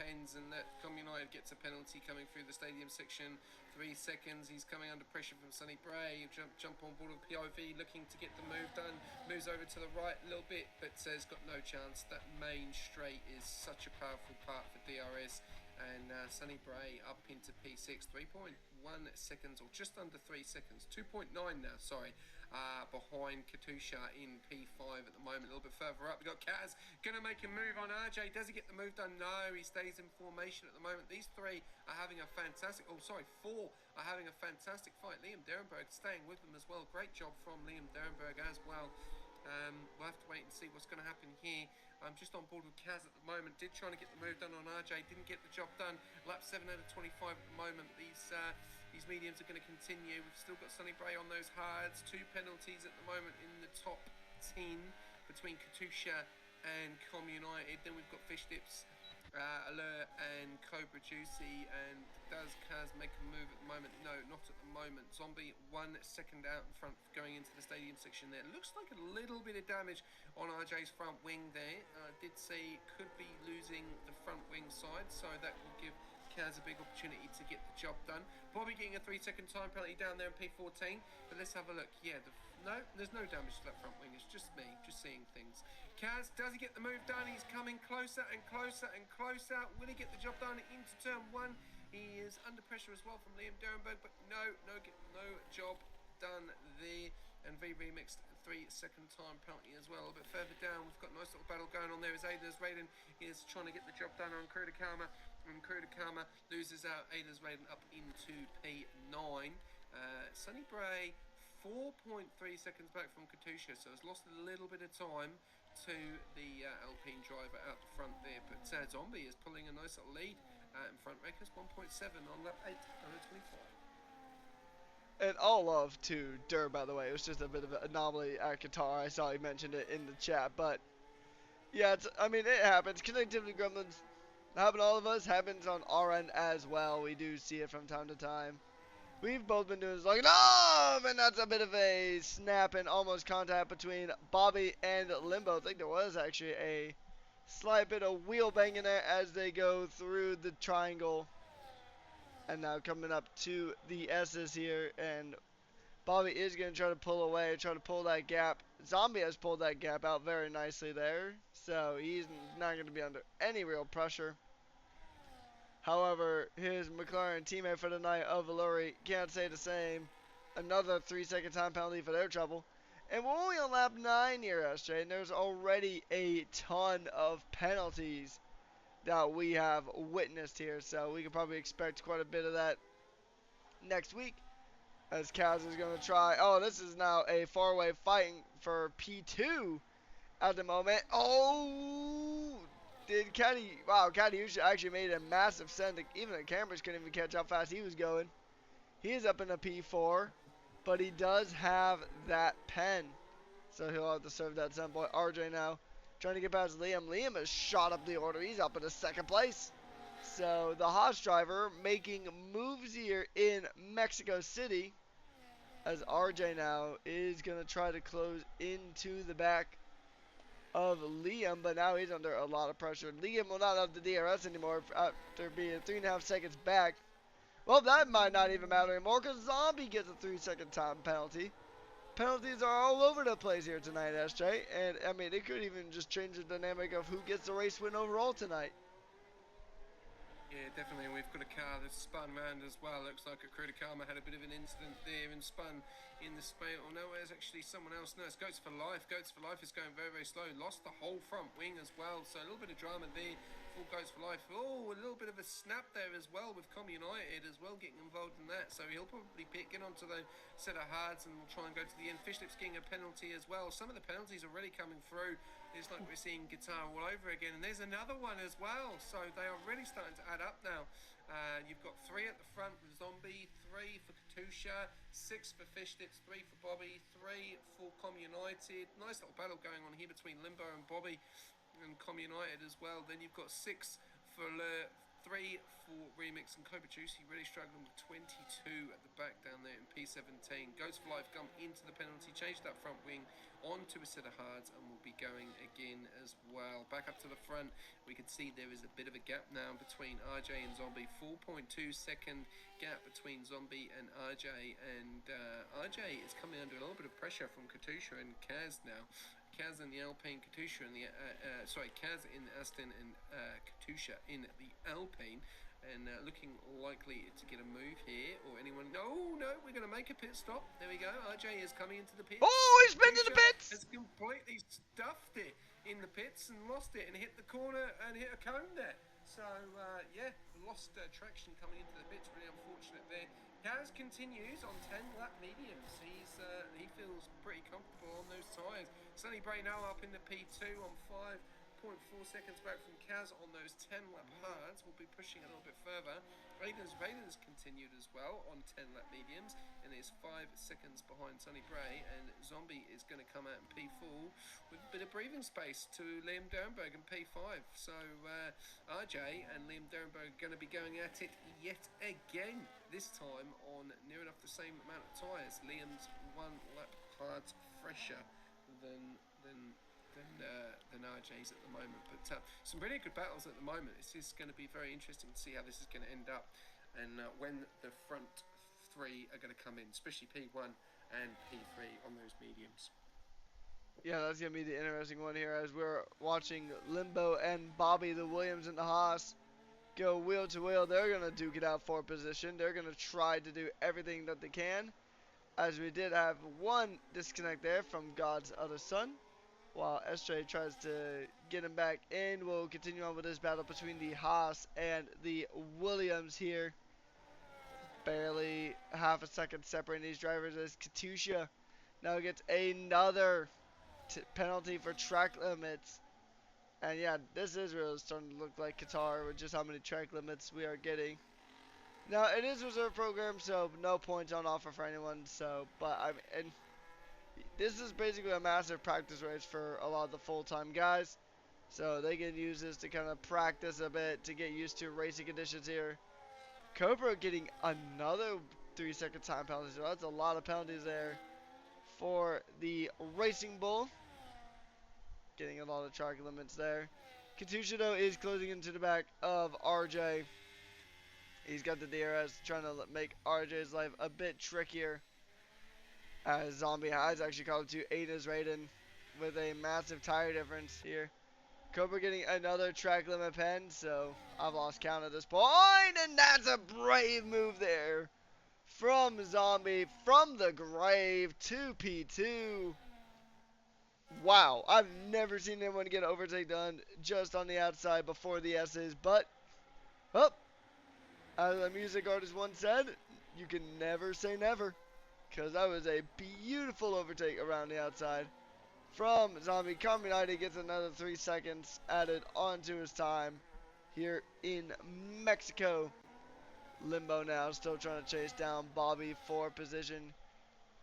Pens, and that United gets a penalty coming through the stadium section. 3 seconds, he's coming under pressure from Sonny Bray. Jump on board with POV, looking to get the move done. Moves over to the right a little bit, but says got no chance. That main straight is such a powerful part for DRS. And Sonny Bray up into P6, 3.1 seconds, or just under 3 seconds, 2.9 now, sorry. Behind Katusha in P5 at the moment, a little bit further up. We've got Kaz going to make a move on RJ. Does he get the move done? No, he stays in formation at the moment. These three are having a fantastic, four are having a fantastic fight. Liam Derenberg staying with them as well. Great job from Liam Derenberg as well. We'll have to wait and see what's going to happen here. I'm just on board with Kaz at the moment. Did try to get the move done on RJ. Didn't get the job done. Lap 7 out of 25 at the moment. These mediums are going to continue. We've still got Sonny Bray on those hards. 2 penalties at the moment in the top 10 between Katusha and United. Then we've got Fish Dips, Allure and Cobra Juicy. And does Kaz make a move at the moment? No, not at the moment. Zombie 1 second out in front going into the stadium section there. Looks like a little bit of damage on RJ's front wing there. Did see could be losing the front wing side, so that will give Kaz a big opportunity to get the job done. Bobby getting a 3-second time penalty down there in P14, but let's have a look. Yeah, no, there's no damage to that front wing. It's just me, just seeing things. Kaz, does he get the move done? He's coming closer and closer and closer. Will he get the job done into turn 1? He is under pressure as well from Liam Derenberg, but no job done there. And VB mixed 3-second time penalty as well. A bit further down, we've got a nice little battle going on there as Aidas Raiden is trying to get the job done on Kurudakama. And Kurudakama loses out Aidas Raiden up into P9. Sonny Bray 4.3 seconds back from Katusha, so has lost a little bit of time to the Alpine driver out the front there. But Zombie is pulling a nice little lead in front. Records 1.7 on lap 8 out of 25. And all love to Dur, by the way. It was just a bit of an anomaly at Qatar. I saw he mentioned it in the chat. But, yeah, it happens. Connectivity gremlins happen to all of us. Happens on our end as well. We do see it from time to time. We've both been doing this long enough. And that's a bit of a snap and almost contact between Bobby and Limbo. I think there was actually a slight bit of wheel banging there as they go through the triangle. And now coming up to the S's here, and Bobby is going to try to pull away, try to pull that gap. Zombie has pulled that gap out very nicely there, so he's not going to be under any real pressure. However, his McLaren teammate for the night of Valori can't say the same. Another 3-second time penalty for their trouble. And we're only on lap 9 here, SJ, and there's already a ton of penalties that we have witnessed here, so we could probably expect quite a bit of that next week as Kaz is going to try. Oh, this is now a far-away fighting for P2 at the moment. Oh, did Caddy, wow, Caddy actually made a massive send. Even the cameras couldn't even catch how fast he was going. He is up in a P4, but he does have that pen. So he'll have to serve that 7-point. RJ now trying to get past Liam. Liam has shot up the order. He's up in a second place. So the Haas driver making moves here in Mexico City as RJ now is going to try to close into the back of Liam, but now he's under a lot of pressure. Liam will not have the DRS anymore after being 3.5 seconds back. Well, that might not even matter anymore because Zombie gets a 3-second time penalty. Penalties are all over the place here tonight, SJ. And, I mean, it could even just change the dynamic of who gets the race win overall tonight. Yeah, definitely. And we've got a car that's spun round as well. Looks like a Akira Karma had a bit of an incident there and spun in the space. Oh, no, there's actually someone else. No, it's Goats for Life. Goats for Life is going very, very slow. Lost the whole front wing as well. So a little bit of drama there for Goats for Life. Oh, a little bit of a snap there as well with Com United as well getting involved in that. So he'll probably get onto the set of hards and we'll try and go to the end. Fishlip's getting a penalty as well. Some of the penalties already coming through. It's like we're seeing Guitar all over again. And there's another one as well. So they are really starting to add up now. You've got 3 at the front with Zombie, 3 for Katusha, 6 for Fishlips, 3 for Bobby, 3 for Com United. Nice little battle going on here between Limbo and Bobby and Com United as well. Then you've got 6 for 3 for Remix and Cobra Juicy really struggling with 22 at the back down there in P17. Goes for Life come into the penalty, changed that front wing onto a set of hards and will be going again as well. Back up to the front, we can see there is a bit of a gap now between RJ and Zombie. 4.2 second gap between Zombie and RJ, and RJ is coming under a little bit of pressure from Katusha and Kaz now. Kaz in the Alpine, Katusha in the Kaz in Aston and Katusha in the Alpine, and looking likely to get a move here, or anyone. No, we're going to make a pit stop. There we go. RJ is coming into the pits. Oh, he's been to the pits. Has completely stuffed it in the pits and lost it and hit the corner and hit a cone there. So yeah, lost traction coming into the pits. Really unfortunate there. Kaz continues on 10 lap mediums. He feels pretty comfortable on those tyres. Sunny Bray now up in the P2 on 5.4 seconds back from Kaz on those 10 lap hards. We'll be pushing a little bit further. Raiden's continued as well on 10 lap mediums and is 5 seconds behind Sunny Bray, and Zombie is going to come out in P4 with a bit of breathing space to Liam Durenberg in P5. So RJ and Liam Durenberg are going to be going at it yet again, this time on near enough the same amount of tyres. Liam's 1 lap hards fresher than RJ's at the moment, but some really good battles at the moment. It's just going to be very interesting to see how this is going to end up, and when the front 3 are going to come in, especially P1 and P3 on those mediums. Yeah, that's going to be the interesting one here as we're watching Limbo and Bobby the Williams and the Haas go wheel to wheel. They're going to duke it out for position. They're going to try to do everything that they can, as we did have one disconnect there from God's other son, while SJ tries to get him back in. We'll continue on with this battle between the Haas and the Williams here. Barely half a second separating these drivers as Katusha now gets another penalty for track limits. And yeah, this is really starting to look like Qatar with just how many track limits we are getting. Now, it is a reserve program, so no points on offer for anyone. So, but I mean, and this is basically a massive practice race for a lot of the full-time guys. So they can use this to kind of practice a bit to get used to racing conditions here. Cobra getting another 3-second time penalty, so that's a lot of penalties there for the Racing Bull. Getting a lot of track limits there. Katusha though is closing into the back of RJ. He's got the DRS, trying to make RJ's life a bit trickier, as Zombie has actually caught up to Ada's Raiden with a massive tire difference here. Cobra getting another track limit pen, so I've lost count at this point, and that's a brave move there from Zombie from the grave to P2. Wow, I've never seen anyone get an overtake done just on the outside before the S's, but as a music artist once said, you can never say never, because that was a beautiful overtake around the outside from Zombie. Com United gets another 3 seconds added onto his time here in Mexico. Limbo now still trying to chase down Bobby for position.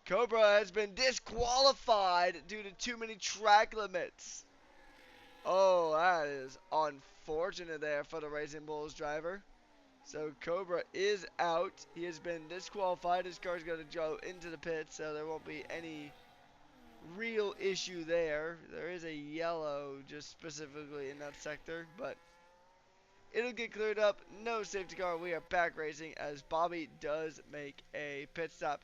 Cobra has been disqualified due to too many track limits. Oh, that is unfortunate there for the Racing Bulls driver. So Cobra is out. He has been disqualified. His car's going to go into the pit, so there won't be any real issue there. There is a yellow just specifically in that sector, but it'll get cleared up. No safety car. We are back racing as Bobby does make a pit stop.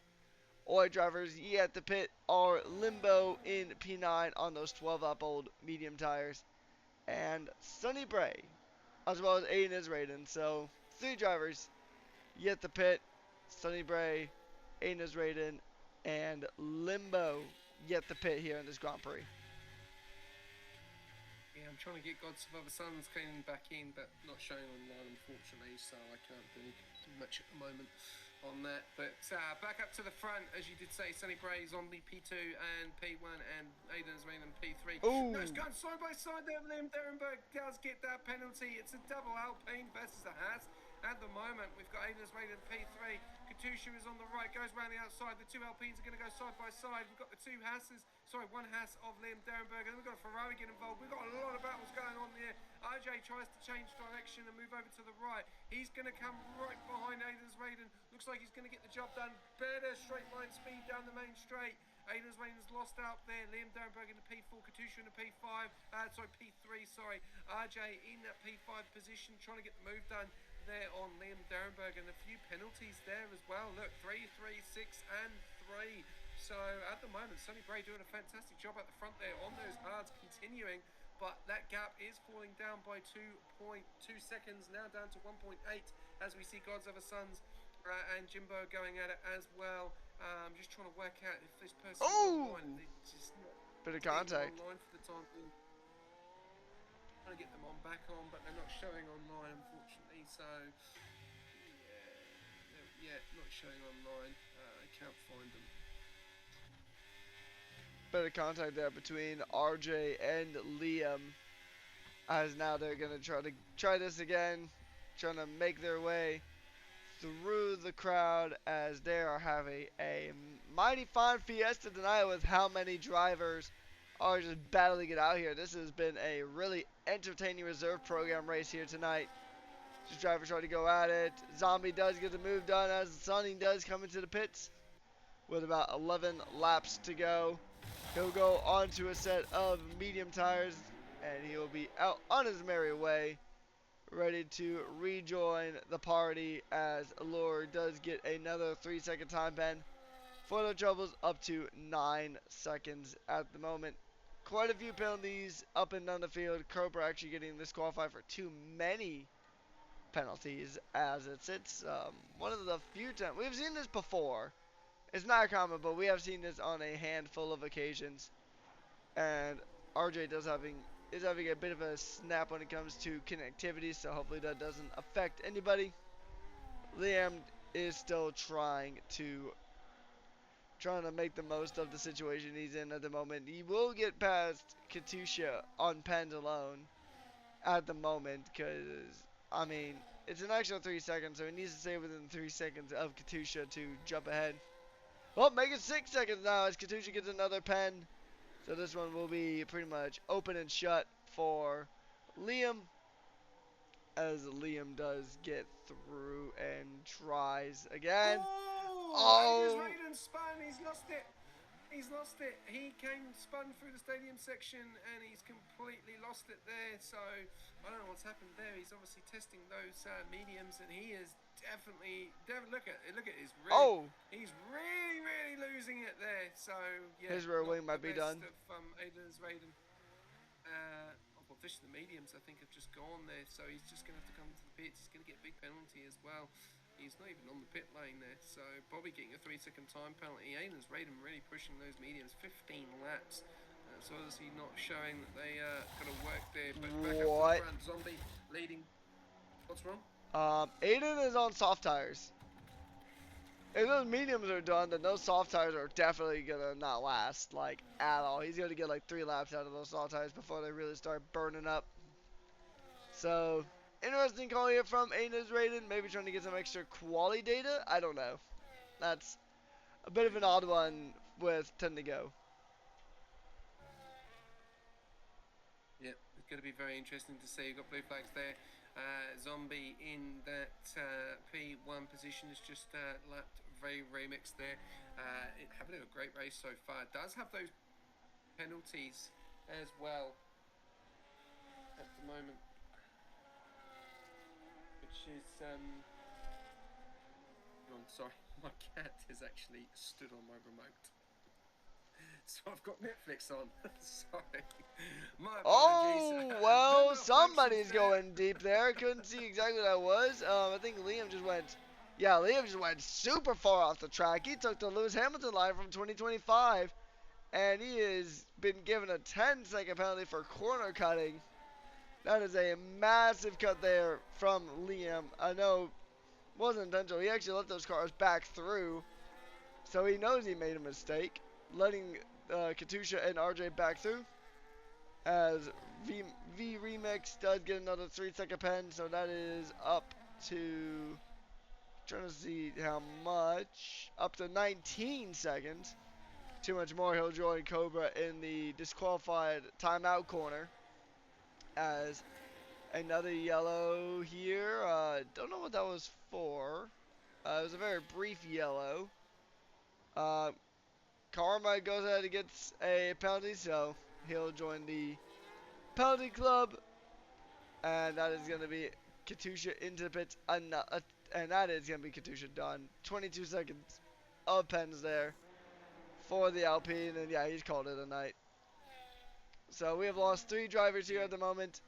All drivers yet at the pit are Limbo in P9 on those 12-lap old medium tires, and Sonny Bray, as well as Aiden Israden. So 3 drivers yet the pit: Sonny Bray, Aiden Israden, and Limbo yet the pit here in this Grand Prix. Yeah, I'm trying to get Gods of Other Suns came back in, but not showing online, unfortunately, so I can't do much at the moment on that. But back up to the front, as you did say, Sonny Bray's on the P2 and P1, and Aiden's running P3. Ooh. No, it's going side by side there. Liam Derenberg does get that penalty. It's a double Alpine versus a Haas. At the moment, we've got Aiden's rated P3. Katusha is on the right, goes round the outside. The 2 Alpines are going to go side by side. We've got the 2 Hasses, sorry, 1 Haas of Liam Derenberg, and we've got a Ferrari getting involved. We've got a lot of battles going on here. RJ tries to change direction and move over to the right. He's going to come right behind Aiden's Raiden. Looks like he's going to get the job done. Better straight line speed down the main straight. Aiden's Raiden's lost out there. Liam Derenberg in the P4, Katusha in the P5, P3, sorry. RJ in that P5 position, trying to get the move done there on Liam Derenberg, and a few penalties there as well. Look, 3, 3, 6, and 3. So at the moment, Sonny Bray doing a fantastic job at the front there on those hards, continuing, but that gap is falling down by 2.2 seconds, now down to 1.8 as we see Gods Other Suns and Jimbo going at it as well. Just trying to work out if this person's online. Just not bit of contact. online for the time being. Trying to get them on back on, but they're not showing online, unfortunately. So yeah, not showing online. I can't find them. Bit of contact there between RJ and Liam, as now they're gonna try this again, trying to make their way through the crowd as they are having a mighty fine fiesta tonight with how many drivers are just battling it out here. This has been a really entertaining reserve program race here tonight. Just drivers trying to go at it. Zombie does get the move done as Sonny does come into the pits with about 11 laps to go. He'll go onto a set of medium tires and he'll be out on his merry way, ready to rejoin the party as Allure does get another 3-second time pen for the troubles, up to 9 seconds at the moment. Quite a few penalties up and down the field. Cobra actually getting disqualified for too many penalties as it sits. One of the few times we've seen this before. It's not common, but we have seen this on a handful of occasions. And RJ is having a bit of a snap when it comes to connectivity, so hopefully that doesn't affect anybody. Liam is still trying to make the most of the situation he's in at the moment. He will get past Katusha on pens alone at the moment, because I mean it's an extra 3 seconds, so he needs to stay within 3 seconds of Katusha to jump ahead. Well, make it 6 seconds now as Katusha gets another pen. So this one will be pretty much open and shut for Liam, as Liam does get through and tries again. Oh! Raiden spun, he's lost it. He's lost it. He spun through the stadium section and he's completely lost it there. So I don't know what's happened there. He's obviously testing those mediums, and he is definitely look at his rear. Oh! He's really losing it there. So yeah, his rear wing might be done. Aiden's Raiden. The mediums I think have just gone there, so he's just going to have to come to the pits. He's going to get a big penalty as well. He's not even on the pit lane there, so Bobby getting a 3-second time penalty. Aiden's Raiden really pushing those mediums, 15 laps. So obviously not showing that they got to work there. But back up to the front, Zombie leading. What's wrong? Aiden is on soft tires. If those mediums are done, then those soft tires are definitely gonna not last, like, at all. He's gonna get like 3 laps out of those soft tires before they really start burning up. So, interesting call here from Aiden Israden. Maybe trying to get some extra quality data. I don't know. That's a bit of an odd one with 10 to go. Yeah, it's going to be very interesting to see. You've got blue flags there. Zombie in that P1 position has just lapped very remixed there. Having a great race so far. Does have those penalties as well at the moment, which is oh, sorry, my cat has actually stood on my remote. So I've got Netflix on. Sorry. My apologies. Oh, No well, malfunctions somebody's there. going deep there. Couldn't see exactly what that was. I think Liam just went, yeah, Liam just went super far off the track. He took the Lewis Hamilton line from 2025, and he has been given a 10-second penalty for corner cutting. That is a massive cut there from Liam. I know it wasn't intentional. He actually let those cars back through, so he knows he made a mistake, letting Katusha and RJ back through. As V Remix does get another 3-second pen, so that is up to, trying to see how much, up to 19 seconds. Too much more, he'll join Cobra in the disqualified timeout corner. As another yellow here, don't know what that was for. It was a very brief yellow. Karma goes ahead and gets a penalty, so he'll join the penalty club. And that is going to be Katusha into the pits. And that is going to be Katusha done. 22 seconds of pens there for the Alpine. And yeah, he's called it a night. So we have lost 3 drivers here at the moment.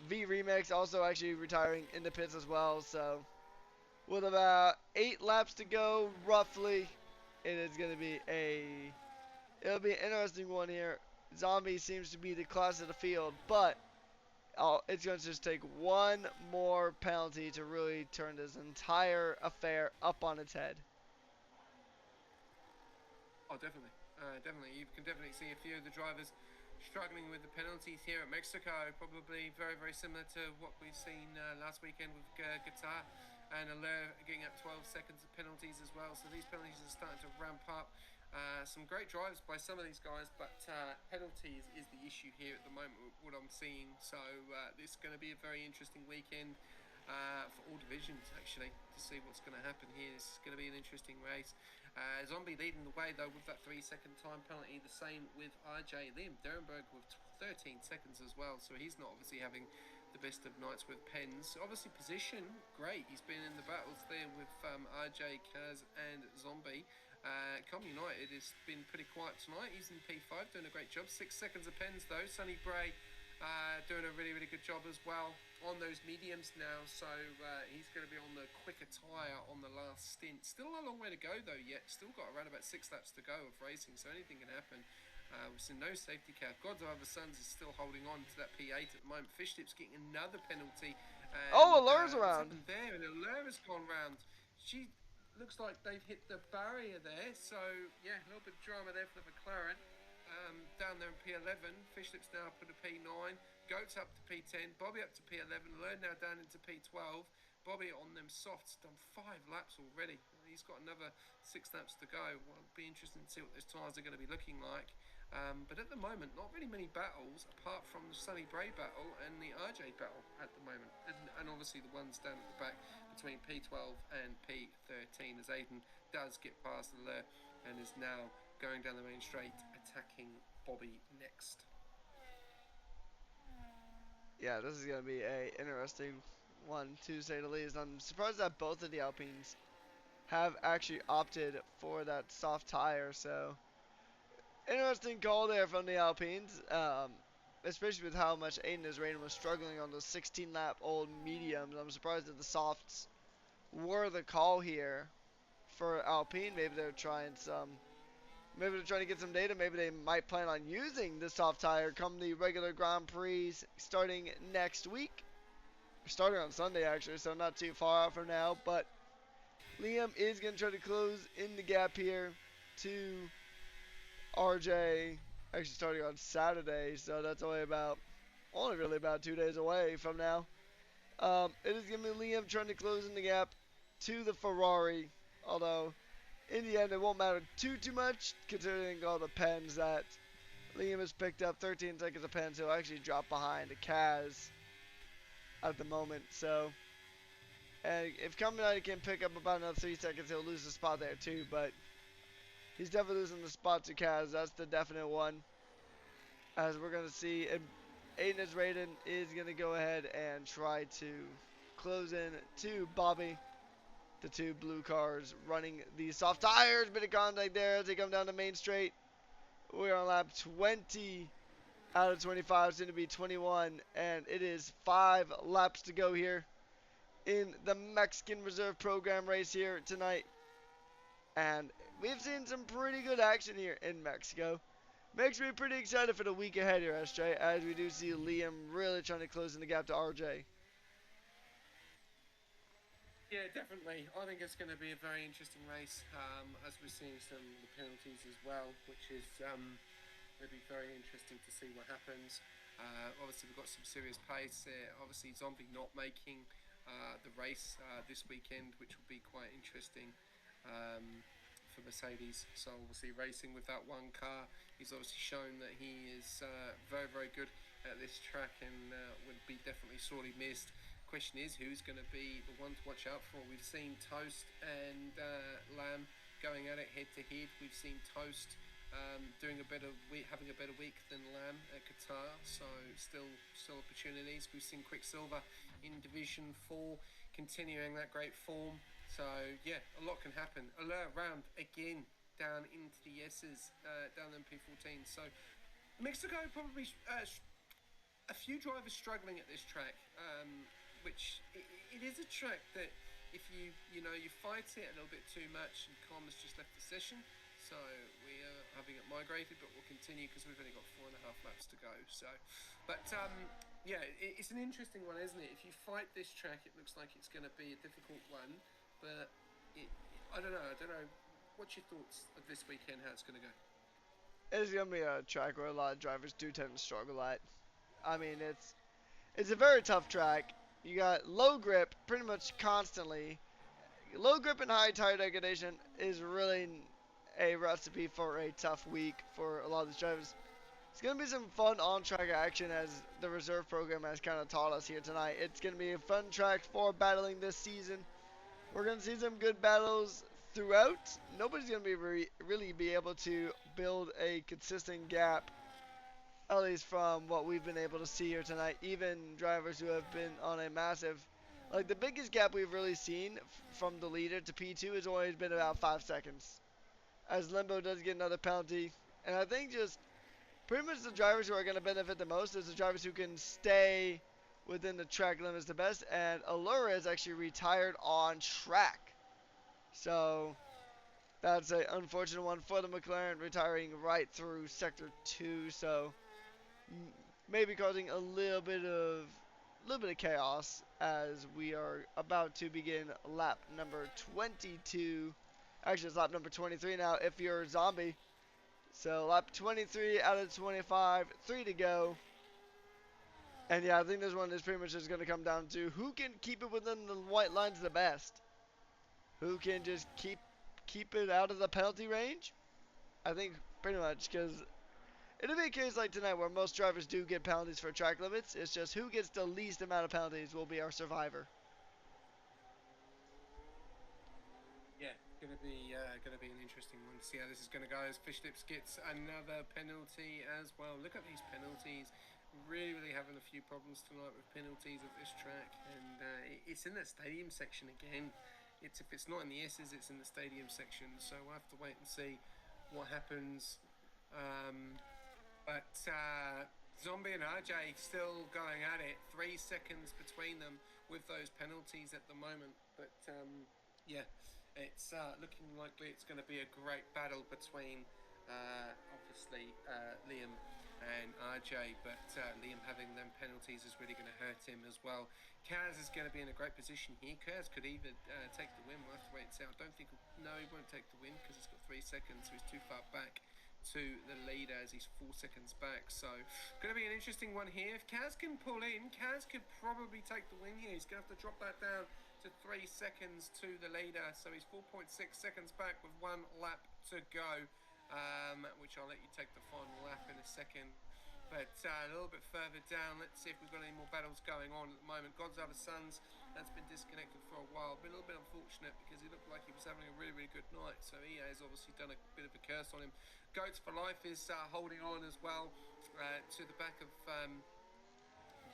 V Remix also actually retiring in the pits as well. So with about 8 laps to go, roughly, it is going to be it'll be an interesting one here. Zombie seems to be the class of the field, but it's going to just take one more penalty to really turn this entire affair up on its head. Oh, definitely. Definitely. You can definitely see a few of the drivers struggling with the penalties here at Mexico. Probably very, very similar to what we've seen last weekend with Guitar and Allure getting up 12 seconds of penalties as well. So these penalties are starting to ramp up. Some great drives by some of these guys, but penalties is the issue here at the moment, what I'm seeing. So this is going to be a very interesting weekend for all divisions, actually, to see what's going to happen here. This is going to be an interesting race. Zombie leading the way, though, with that 3-second time penalty. The same with RJ. Liam Derenberg with 13 seconds as well, so he's not obviously having the best of nights with pens. Obviously, position, great. He's been in the battles there with RJ, Kaz, and Zombie. Com United has been pretty quiet tonight. He's in P5, doing a great job. 6 seconds of pens, though. Sonny Bray doing a really, really good job as well on those mediums now. So he's going to be on the quicker tyre on the last stint. Still a long way to go, though, yet. Still got around about 6 laps to go of racing, so anything can happen. We've seen no safety car. Gods of Other Sons is still holding on to that P8 at the moment. Fishlip's getting another penalty. And, Allure's around. There, and Allure has gone round. She looks like they've hit the barrier there. So, yeah, a little bit of drama there for the McLaren. Down there in P11. Fishlip's now up at a P9. Goat's up to P10. Bobby up to P11. Allure now down into P12. Bobby on them softs, done 5 laps already. He's got another 6 laps to go. Well, it'll be interesting to see what those tyres are going to be looking like. But at the moment, not really many battles apart from the Sonny Bray battle and the RJ battle at the moment. And obviously the ones down at the back between P12 and P13 as Aiden does get past Allure and is now going down the main straight, attacking Bobby next. Yeah, this is going to be a interesting one, to say the least. I'm surprised that both of the Alpines have actually opted for that soft tire, so interesting call there from the Alpines, especially with how much Aiden Israel was struggling on those 16-lap old mediums. I'm surprised that the softs were the call here for Alpine. Maybe they're trying to get some data. Maybe they might plan on using the soft tire come the regular Grand Prix starting next week. Starting on Sunday, actually, so not too far out from now. But Liam is going to try to close in the gap here to RJ, actually starting on Saturday, so that's only really about 2 days away from now. It is going to be Liam trying to close in the gap to the Ferrari, although in the end, it won't matter too much, considering all the pens that Liam has picked up. 13 seconds of pens, he'll actually drop behind Kaz at the moment. So, and if Kaminati can pick up about another 3 seconds, he'll lose the spot there too. But he's definitely losing the spot to Kaz. That's the definite one. As we're gonna see, Aiden as Raiden is gonna go ahead and try to close in to Bobby. The two blue cars running the soft tires. Bit of contact there as they come down the main straight. We're on lap 20 out of 25, soon to be 21, and it is 5 laps to go here in the Mexican Reserve Program race here tonight. And we've seen some pretty good action here in Mexico. Makes me pretty excited for the week ahead here, SJ, as we do see Liam really trying to close in the gap to RJ. Yeah, definitely. I think it's going to be a very interesting race, as we're seeing some of the penalties as well, which is going to be very interesting to see what happens. Obviously, we've got some serious pace there. Obviously, Zombie not making the race this weekend, which will be quite interesting for Mercedes. So, obviously, racing with that one car, he's obviously shown that he is very, very good at this track and would be definitely sorely missed. Question is, who's going to be the one to watch out for? We've seen Toast and Lamb going at it head to head. We've seen Toast having a better week than Lamb at Qatar, so still opportunities. We've seen Quicksilver in Division 4 continuing that great form. So yeah, a lot can happen. Alert round again down into the S's, down in P14. So Mexico probably a few drivers struggling at this track. Which it is a track that if you fight it a little bit too much, and Com has just left the session, so we are having it migrated, but we'll continue because we've only got 4.5 laps to go. So, but yeah, it's an interesting one, isn't it? If you fight this track, it looks like it's going to be a difficult one, but I don't know. What's your thoughts of this weekend? How it's going to go? It's going to be a track where a lot of drivers do tend to struggle at. I mean, it's a very tough track. You got low grip pretty much constantly. Low grip and high tire degradation is really a recipe for a tough week for a lot of these drivers. It's going to be some fun on-track action as the reserve program has kind of taught us here tonight. It's going to be a fun track for battling this season. We're going to see some good battles throughout. Nobody's going to be really be able to build a consistent gap, at least from what we've been able to see here tonight. Even drivers who have been on a massive, like the biggest gap we've really seen from the leader to P2 has always been about 5 seconds. As Limbo does get another penalty. And I think just pretty much the drivers who are going to benefit the most is the drivers who can stay within the track limits the best. And Allura is actually retired on track. So that's an unfortunate one for the McLaren, retiring right through Sector 2. So maybe causing a little bit of chaos as we are about to begin lap number 22. Actually, it's lap number 23 now if you're a Zombie. So lap 23 out of 25, 3 to go. And yeah, I think this one is pretty much just going to come down to who can keep it within the white lines the best. Who can just keep it out of the penalty range? I think pretty much, because it'll be a case like tonight where most drivers do get penalties for track limits. It's just who gets the least amount of penalties will be our survivor. Yeah, going to be an interesting one to see how this is going to go. As Fishlips gets another penalty as well. Look at these penalties. Really having a few problems tonight with penalties at this track, and it's in the stadium section again. If it's not in the S's, it's in the stadium section. So we'll have to wait and see what happens. But Zombie and RJ still going at it. 3 seconds between them with those penalties at the moment. But yeah, it's looking likely it's going to be a great battle between obviously Liam and RJ, but Liam having them penalties is really going to hurt him as well. Kaz is going to be in a great position here. Kaz could either take the win. We'll have to wait and see. I don't think, no, he won't take the win because he's got 3 seconds, so he's too far back to the leader as he's 4 seconds back. So going to be an interesting one here. If Kaz can pull in, Kaz could probably take the win here. He's going to have to drop that down to 3 seconds to the leader. So he's 4.6 seconds back with 1 lap to go, which I'll let you take the final lap in a second. But a little bit further down, let's see if we've got any more battles going on at the moment. God's Other Sons, that's been disconnected for a while. Been a little bit unfortunate because he looked like he was having a really, really good night. So EA has obviously done a bit of a curse on him. Goats for Life is holding on as well to the back of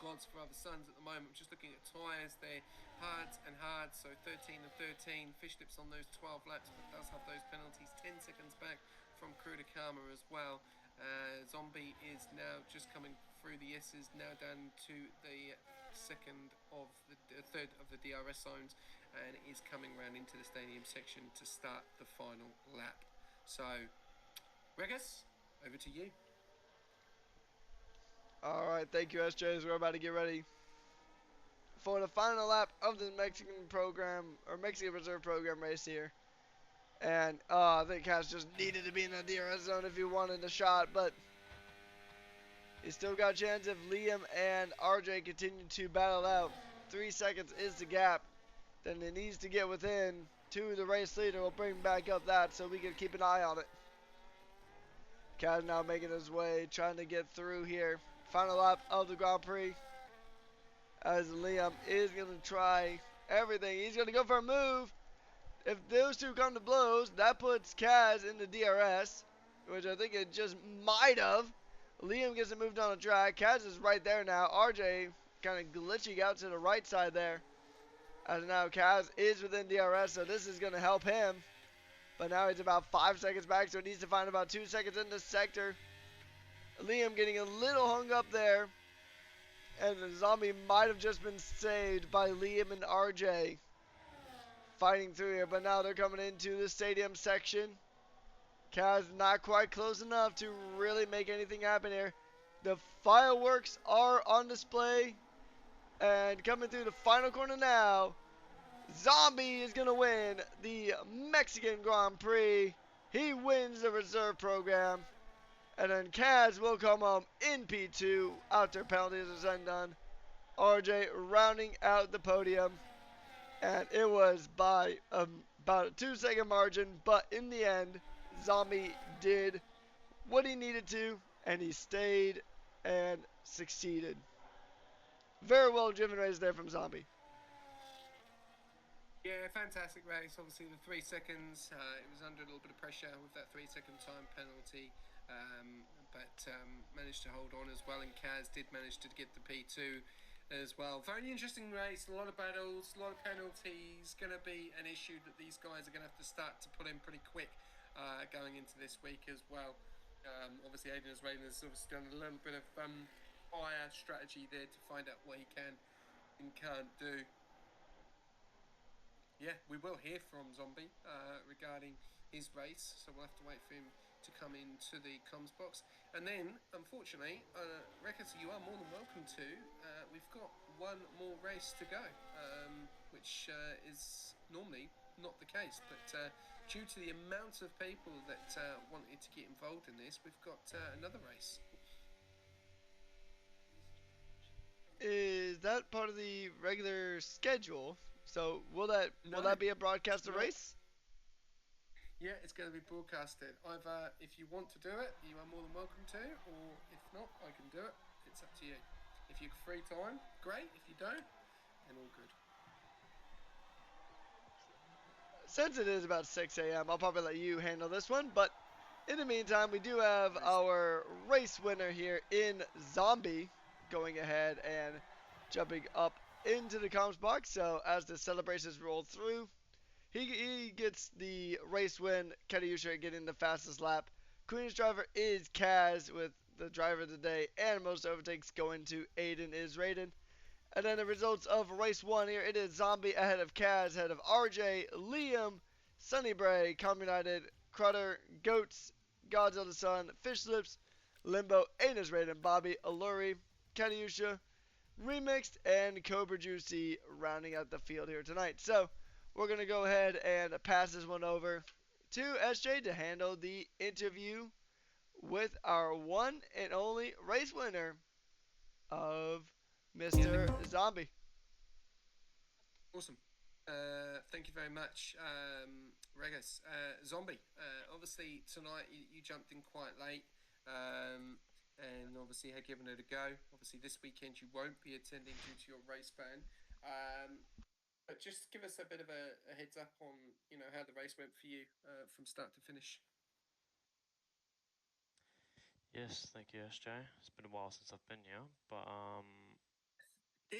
Gods for Other Sons at the moment. Just looking at tyres, they're hard and hard. So 13 and 13. Fish Lips on those 12 laps, but does have those penalties. 10 seconds back from Crew de Karma as well. Zombie is now just coming through the S's, now down to the third of the DRS zones, and is coming around into the stadium section to start the final lap. So, Regus, over to you. Alright, thank you, SJ. We're about to get ready for the final lap of the Mexican program, or Mexican Reserve Program race here. And I think Kaz just needed to be in the DRS zone if he wanted a shot, but he still got a chance if Liam and RJ continue to battle out. 3 seconds is the gap. Then it needs to get within to the race leader. We'll bring back up that so we can keep an eye on it. Kaz now making his way, trying to get through here. Final lap of the Grand Prix. As Liam is going to try everything. He's going to go for a move. If those two come to blows, that puts Kaz in the DRS, which I think it just might have. Liam gets it moved on the track. Kaz is right there now. RJ kind of glitching out to the right side there. As now Kaz is within DRS, so this is going to help him. But now he's about 5 seconds back, so he needs to find about 2 seconds in this sector. Liam getting a little hung up there. And the Zombie might have just been saved by Liam and RJ fighting through here, but now they're coming into the stadium section. Kaz not quite close enough to really make anything happen here. The fireworks are on display, and coming through the final corner now, Zombie is going to win the Mexican Grand Prix. He wins the reserve program, and then Kaz will come home in P2 after penalties are said and done. RJ rounding out the podium. And it was by about a 2 second margin, but in the end, Zombie did what he needed to, and he stayed and succeeded. Very well driven race there from Zombie. Yeah, fantastic race. Obviously, the 3 seconds, it was under a little bit of pressure with that 3 second time penalty, but managed to hold on as well, and Kaz did manage to get the P2 as well. Very interesting race, a lot of battles, a lot of penalties. Going to be an issue that these guys are going to have to start to put in pretty quick going into this week as well. Obviously, Aiden has obviously done a little bit of fire strategy there to find out what he can and can't do. Yeah, we will hear from Zombie regarding his race, so we'll have to wait for him to come into the comms box. And then, unfortunately, Records, you are more than welcome to. We've got one more race to go, which is normally not the case, but due to the amount of people that wanted to get involved in this, we've got another race. Is that part of the regular schedule? So will that be a broadcasted race? Yeah, it's going to be broadcasted. Either if you want to do it, you are more than welcome to, or if not, I can do it. It's up to you. If you've free time, great. If you don't, then all good. Since it is about 6 a.m., I'll probably let you handle this one, but in the meantime, we do have our race winner here in Zombie going ahead and jumping up into the comms box. So as the celebrations roll through, he gets the race win. Katiusha getting the fastest lap. Queen's driver is Kaz with the driver of the day, and most overtakes going to Aiden is Raiden. And then the results of race 1 here, it is Zombie ahead of Kaz, ahead of RJ, Liam, Sunny Bray, Com United, Crutter, Goats, Gods of the Sun, Fish Lips, Limbo, Aiden is Raiden, Bobby, Alluri, Katiusha, Remixed, and Cobra Juicy rounding out the field here tonight. So we're going to go ahead and pass this one over to SJ to handle the interview with our one and only race winner of Mr. Zombie. Awesome. Thank you very much, Regis. Zombie, obviously tonight you jumped in quite late and obviously had given it a go. Obviously, this weekend you won't be attending due to your race ban. But just give us a bit of a heads up on how the race went for you from start to finish. Yes, thank you, SJ. It's been a while since I've been here, but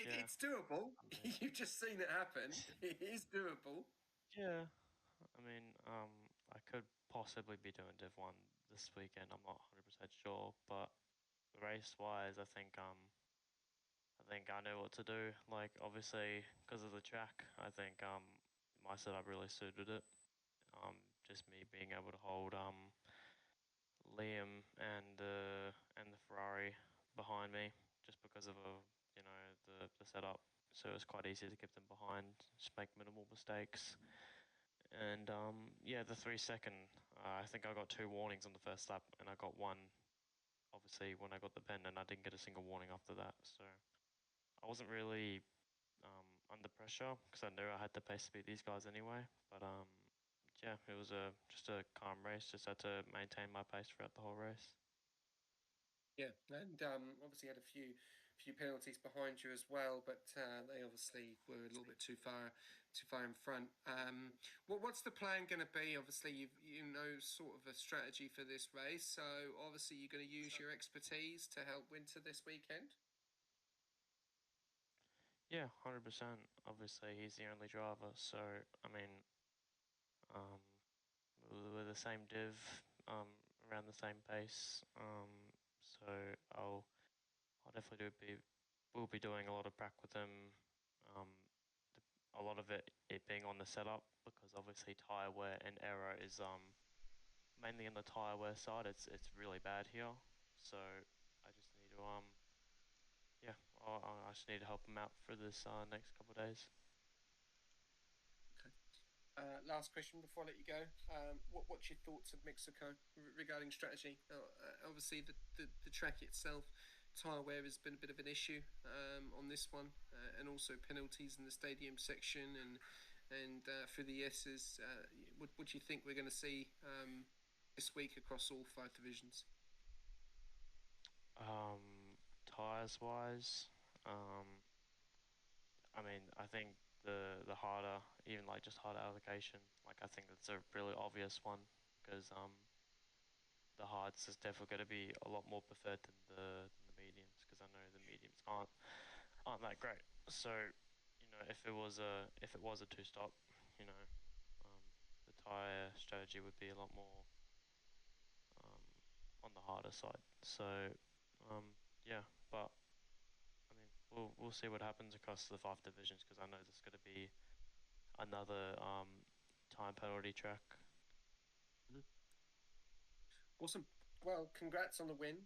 yeah, It's doable. I mean, You've just seen it happen. It is doable. yeah, I mean, I could possibly be doing Div One this weekend. I'm not 100% sure, but race-wise, I think I know what to do. Like, obviously, because of the track, I think my setup really suited it. Just me being able to hold Liam and the Ferrari behind me, just because of the setup. So it's quite easy to keep them behind, just make minimal mistakes. And yeah, the 3 second, I think I got two warnings on the first lap, and I got one obviously when I got the pen, and I didn't get a single warning after that. So I wasn't really under pressure because I knew I had to pace to beat these guys anyway. But yeah, it was just a calm race. Just had to maintain my pace throughout the whole race. Yeah, and obviously had a few penalties behind you as well, but they obviously were a little bit too far in front. What's the plan going to be? Obviously, you know sort of a strategy for this race, so obviously you're going to use your expertise to help Winter this weekend. Yeah, 100%. Obviously, he's the only driver, so I mean, um, we're the same div, around the same pace. So I'll definitely we'll be doing a lot of prac with him. Um, a lot of it being on the setup because obviously tire wear and error is mainly on the tire wear side. It's really bad here, so I just need to yeah, I just need to help him out for this next couple of days. Okay. Last question before I let you go. What's your thoughts of Mexico regarding strategy? Obviously, the track itself, tyre wear has been a bit of an issue on this one, and also penalties in the stadium section and for the S's. What do you think we're going to see this week across all five divisions? Tires wise, um, I mean, I think the harder, even like just harder allocation, like I think that's a really obvious one because the hards is definitely going to be a lot more preferred than the mediums because I know the mediums aren't that great. So, if it was a two stop, you know, um, the tire strategy would be a lot more um, on the harder side. So, yeah, but I mean, we'll see what happens across the five divisions because I know there's going to be another time penalty track. Awesome. Well, congrats on the win.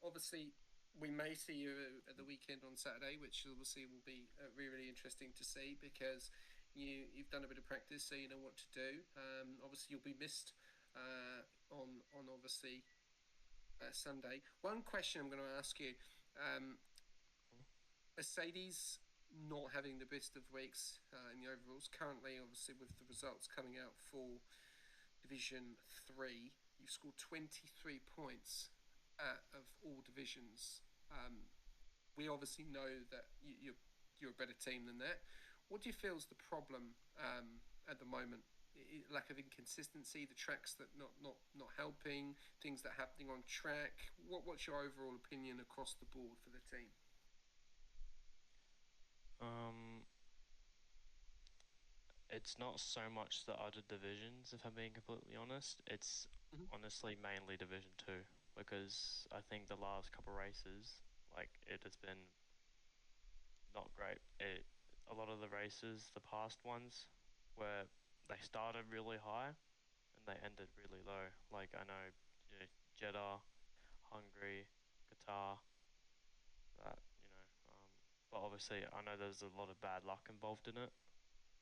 Obviously, we may see you at the weekend on Saturday, which obviously will be really interesting to see because you've done a bit of practice, so you know what to do. Obviously, you'll be missed on obviously Sunday. One question I'm going to ask you: um, Mercedes not having the best of weeks in the overalls currently, obviously with the results coming out for Division 3, you scored 23 points of all divisions. We obviously know that you're a better team than that. What do you feel is the problem at the moment? Lack of inconsistency, the tracks that not helping, things that are happening on track. What's your overall opinion across the board for the team? Um, it's not so much the other divisions, if I'm being completely honest. It's Mm-hmm. honestly mainly Division 2 because I think the last couple races, like it has been not great. A lot of the races, the past ones, where they started really high and they ended really low. Like I know, Jeddah, Hungary, Qatar, that but obviously I know there's a lot of bad luck involved in it.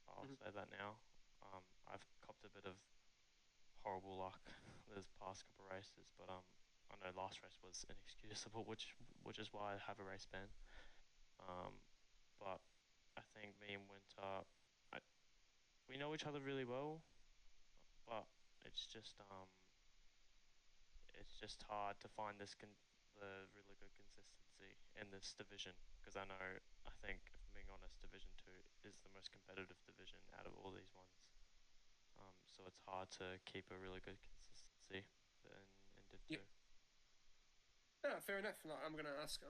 I'll Mm-hmm. say that now. I've copped a bit of horrible luck those past couple races, but I know last race was inexcusable, which is why I have a race ban. Um, but I think me and Winter, we know each other really well, but it's just it's just hard to find the really good consistency in this division because I think if I'm being honest, Division Two is the most competitive division out of all these ones. So it's hard to keep a really good consistency in Div Yeah. Two. No, fair enough. Like, I'm gonna ask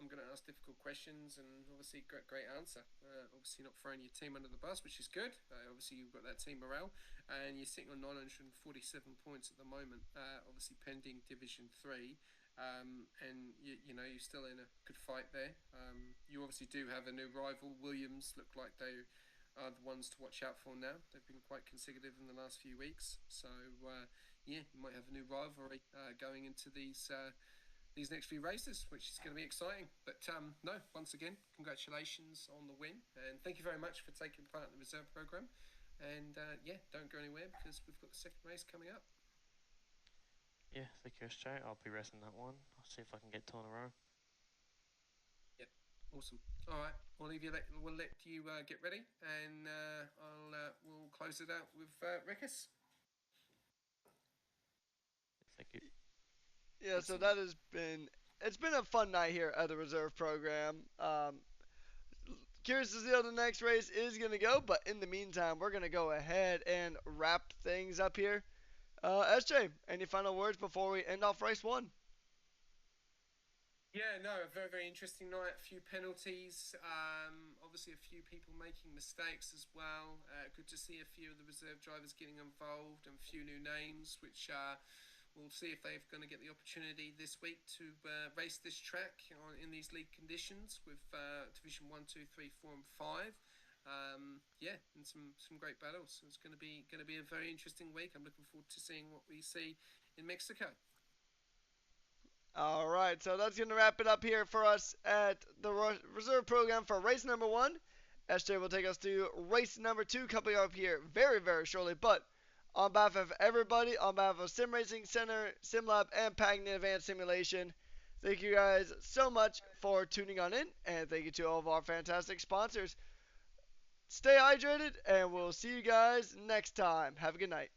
difficult questions, and obviously, great answer. Obviously, not throwing your team under the bus, which is good. Obviously, you've got that team morale, and you're sitting on 947 points at the moment. Obviously, pending Division Three, and you know you're still in a good fight there. You obviously do have a new rival. Williams look like they are the ones to watch out for now. They've been quite consecutive in the last few weeks, so yeah, you might have a new rivalry going into these next few races, which is going to be exciting. But no, once again, congratulations on the win, and thank you very much for taking part in the reserve program. And yeah, don't go anywhere because we've got the second race coming up. Yeah, thank you, SJ. I'll be resting that one. I'll see if I can get two in a row. Yep, awesome. All right, we'll let you get ready, and we'll close it out with Rikus. Thank you. Yeah, so Excellent. that has been it's been a fun night here at the reserve program. Curious to see how the next race is gonna go, but in the meantime, we're gonna go ahead and wrap things up here. SJ, any final words before we end off race one? Yeah, no, a very, very interesting night. A few penalties. Obviously, a few people making mistakes as well. Good to see a few of the reserve drivers getting involved and a few new names, which we'll see if they're going to get the opportunity this week to race this track in these league conditions with Division 1, 2, 3, 4, and 5. Yeah, and some great battles. So it's going to be a very interesting week. I'm looking forward to seeing what we see in Mexico. All right, so that's going to wrap it up here for us at the reserve program for race number one. SJ will take us to race number two coming up here very, very shortly. But on behalf of everybody, on behalf of Sim Racing Center, SimLab, and Pagnan Advanced Simulation, thank you guys so much for tuning on in, and thank you to all of our fantastic sponsors. Stay hydrated, and we'll see you guys next time. Have a good night.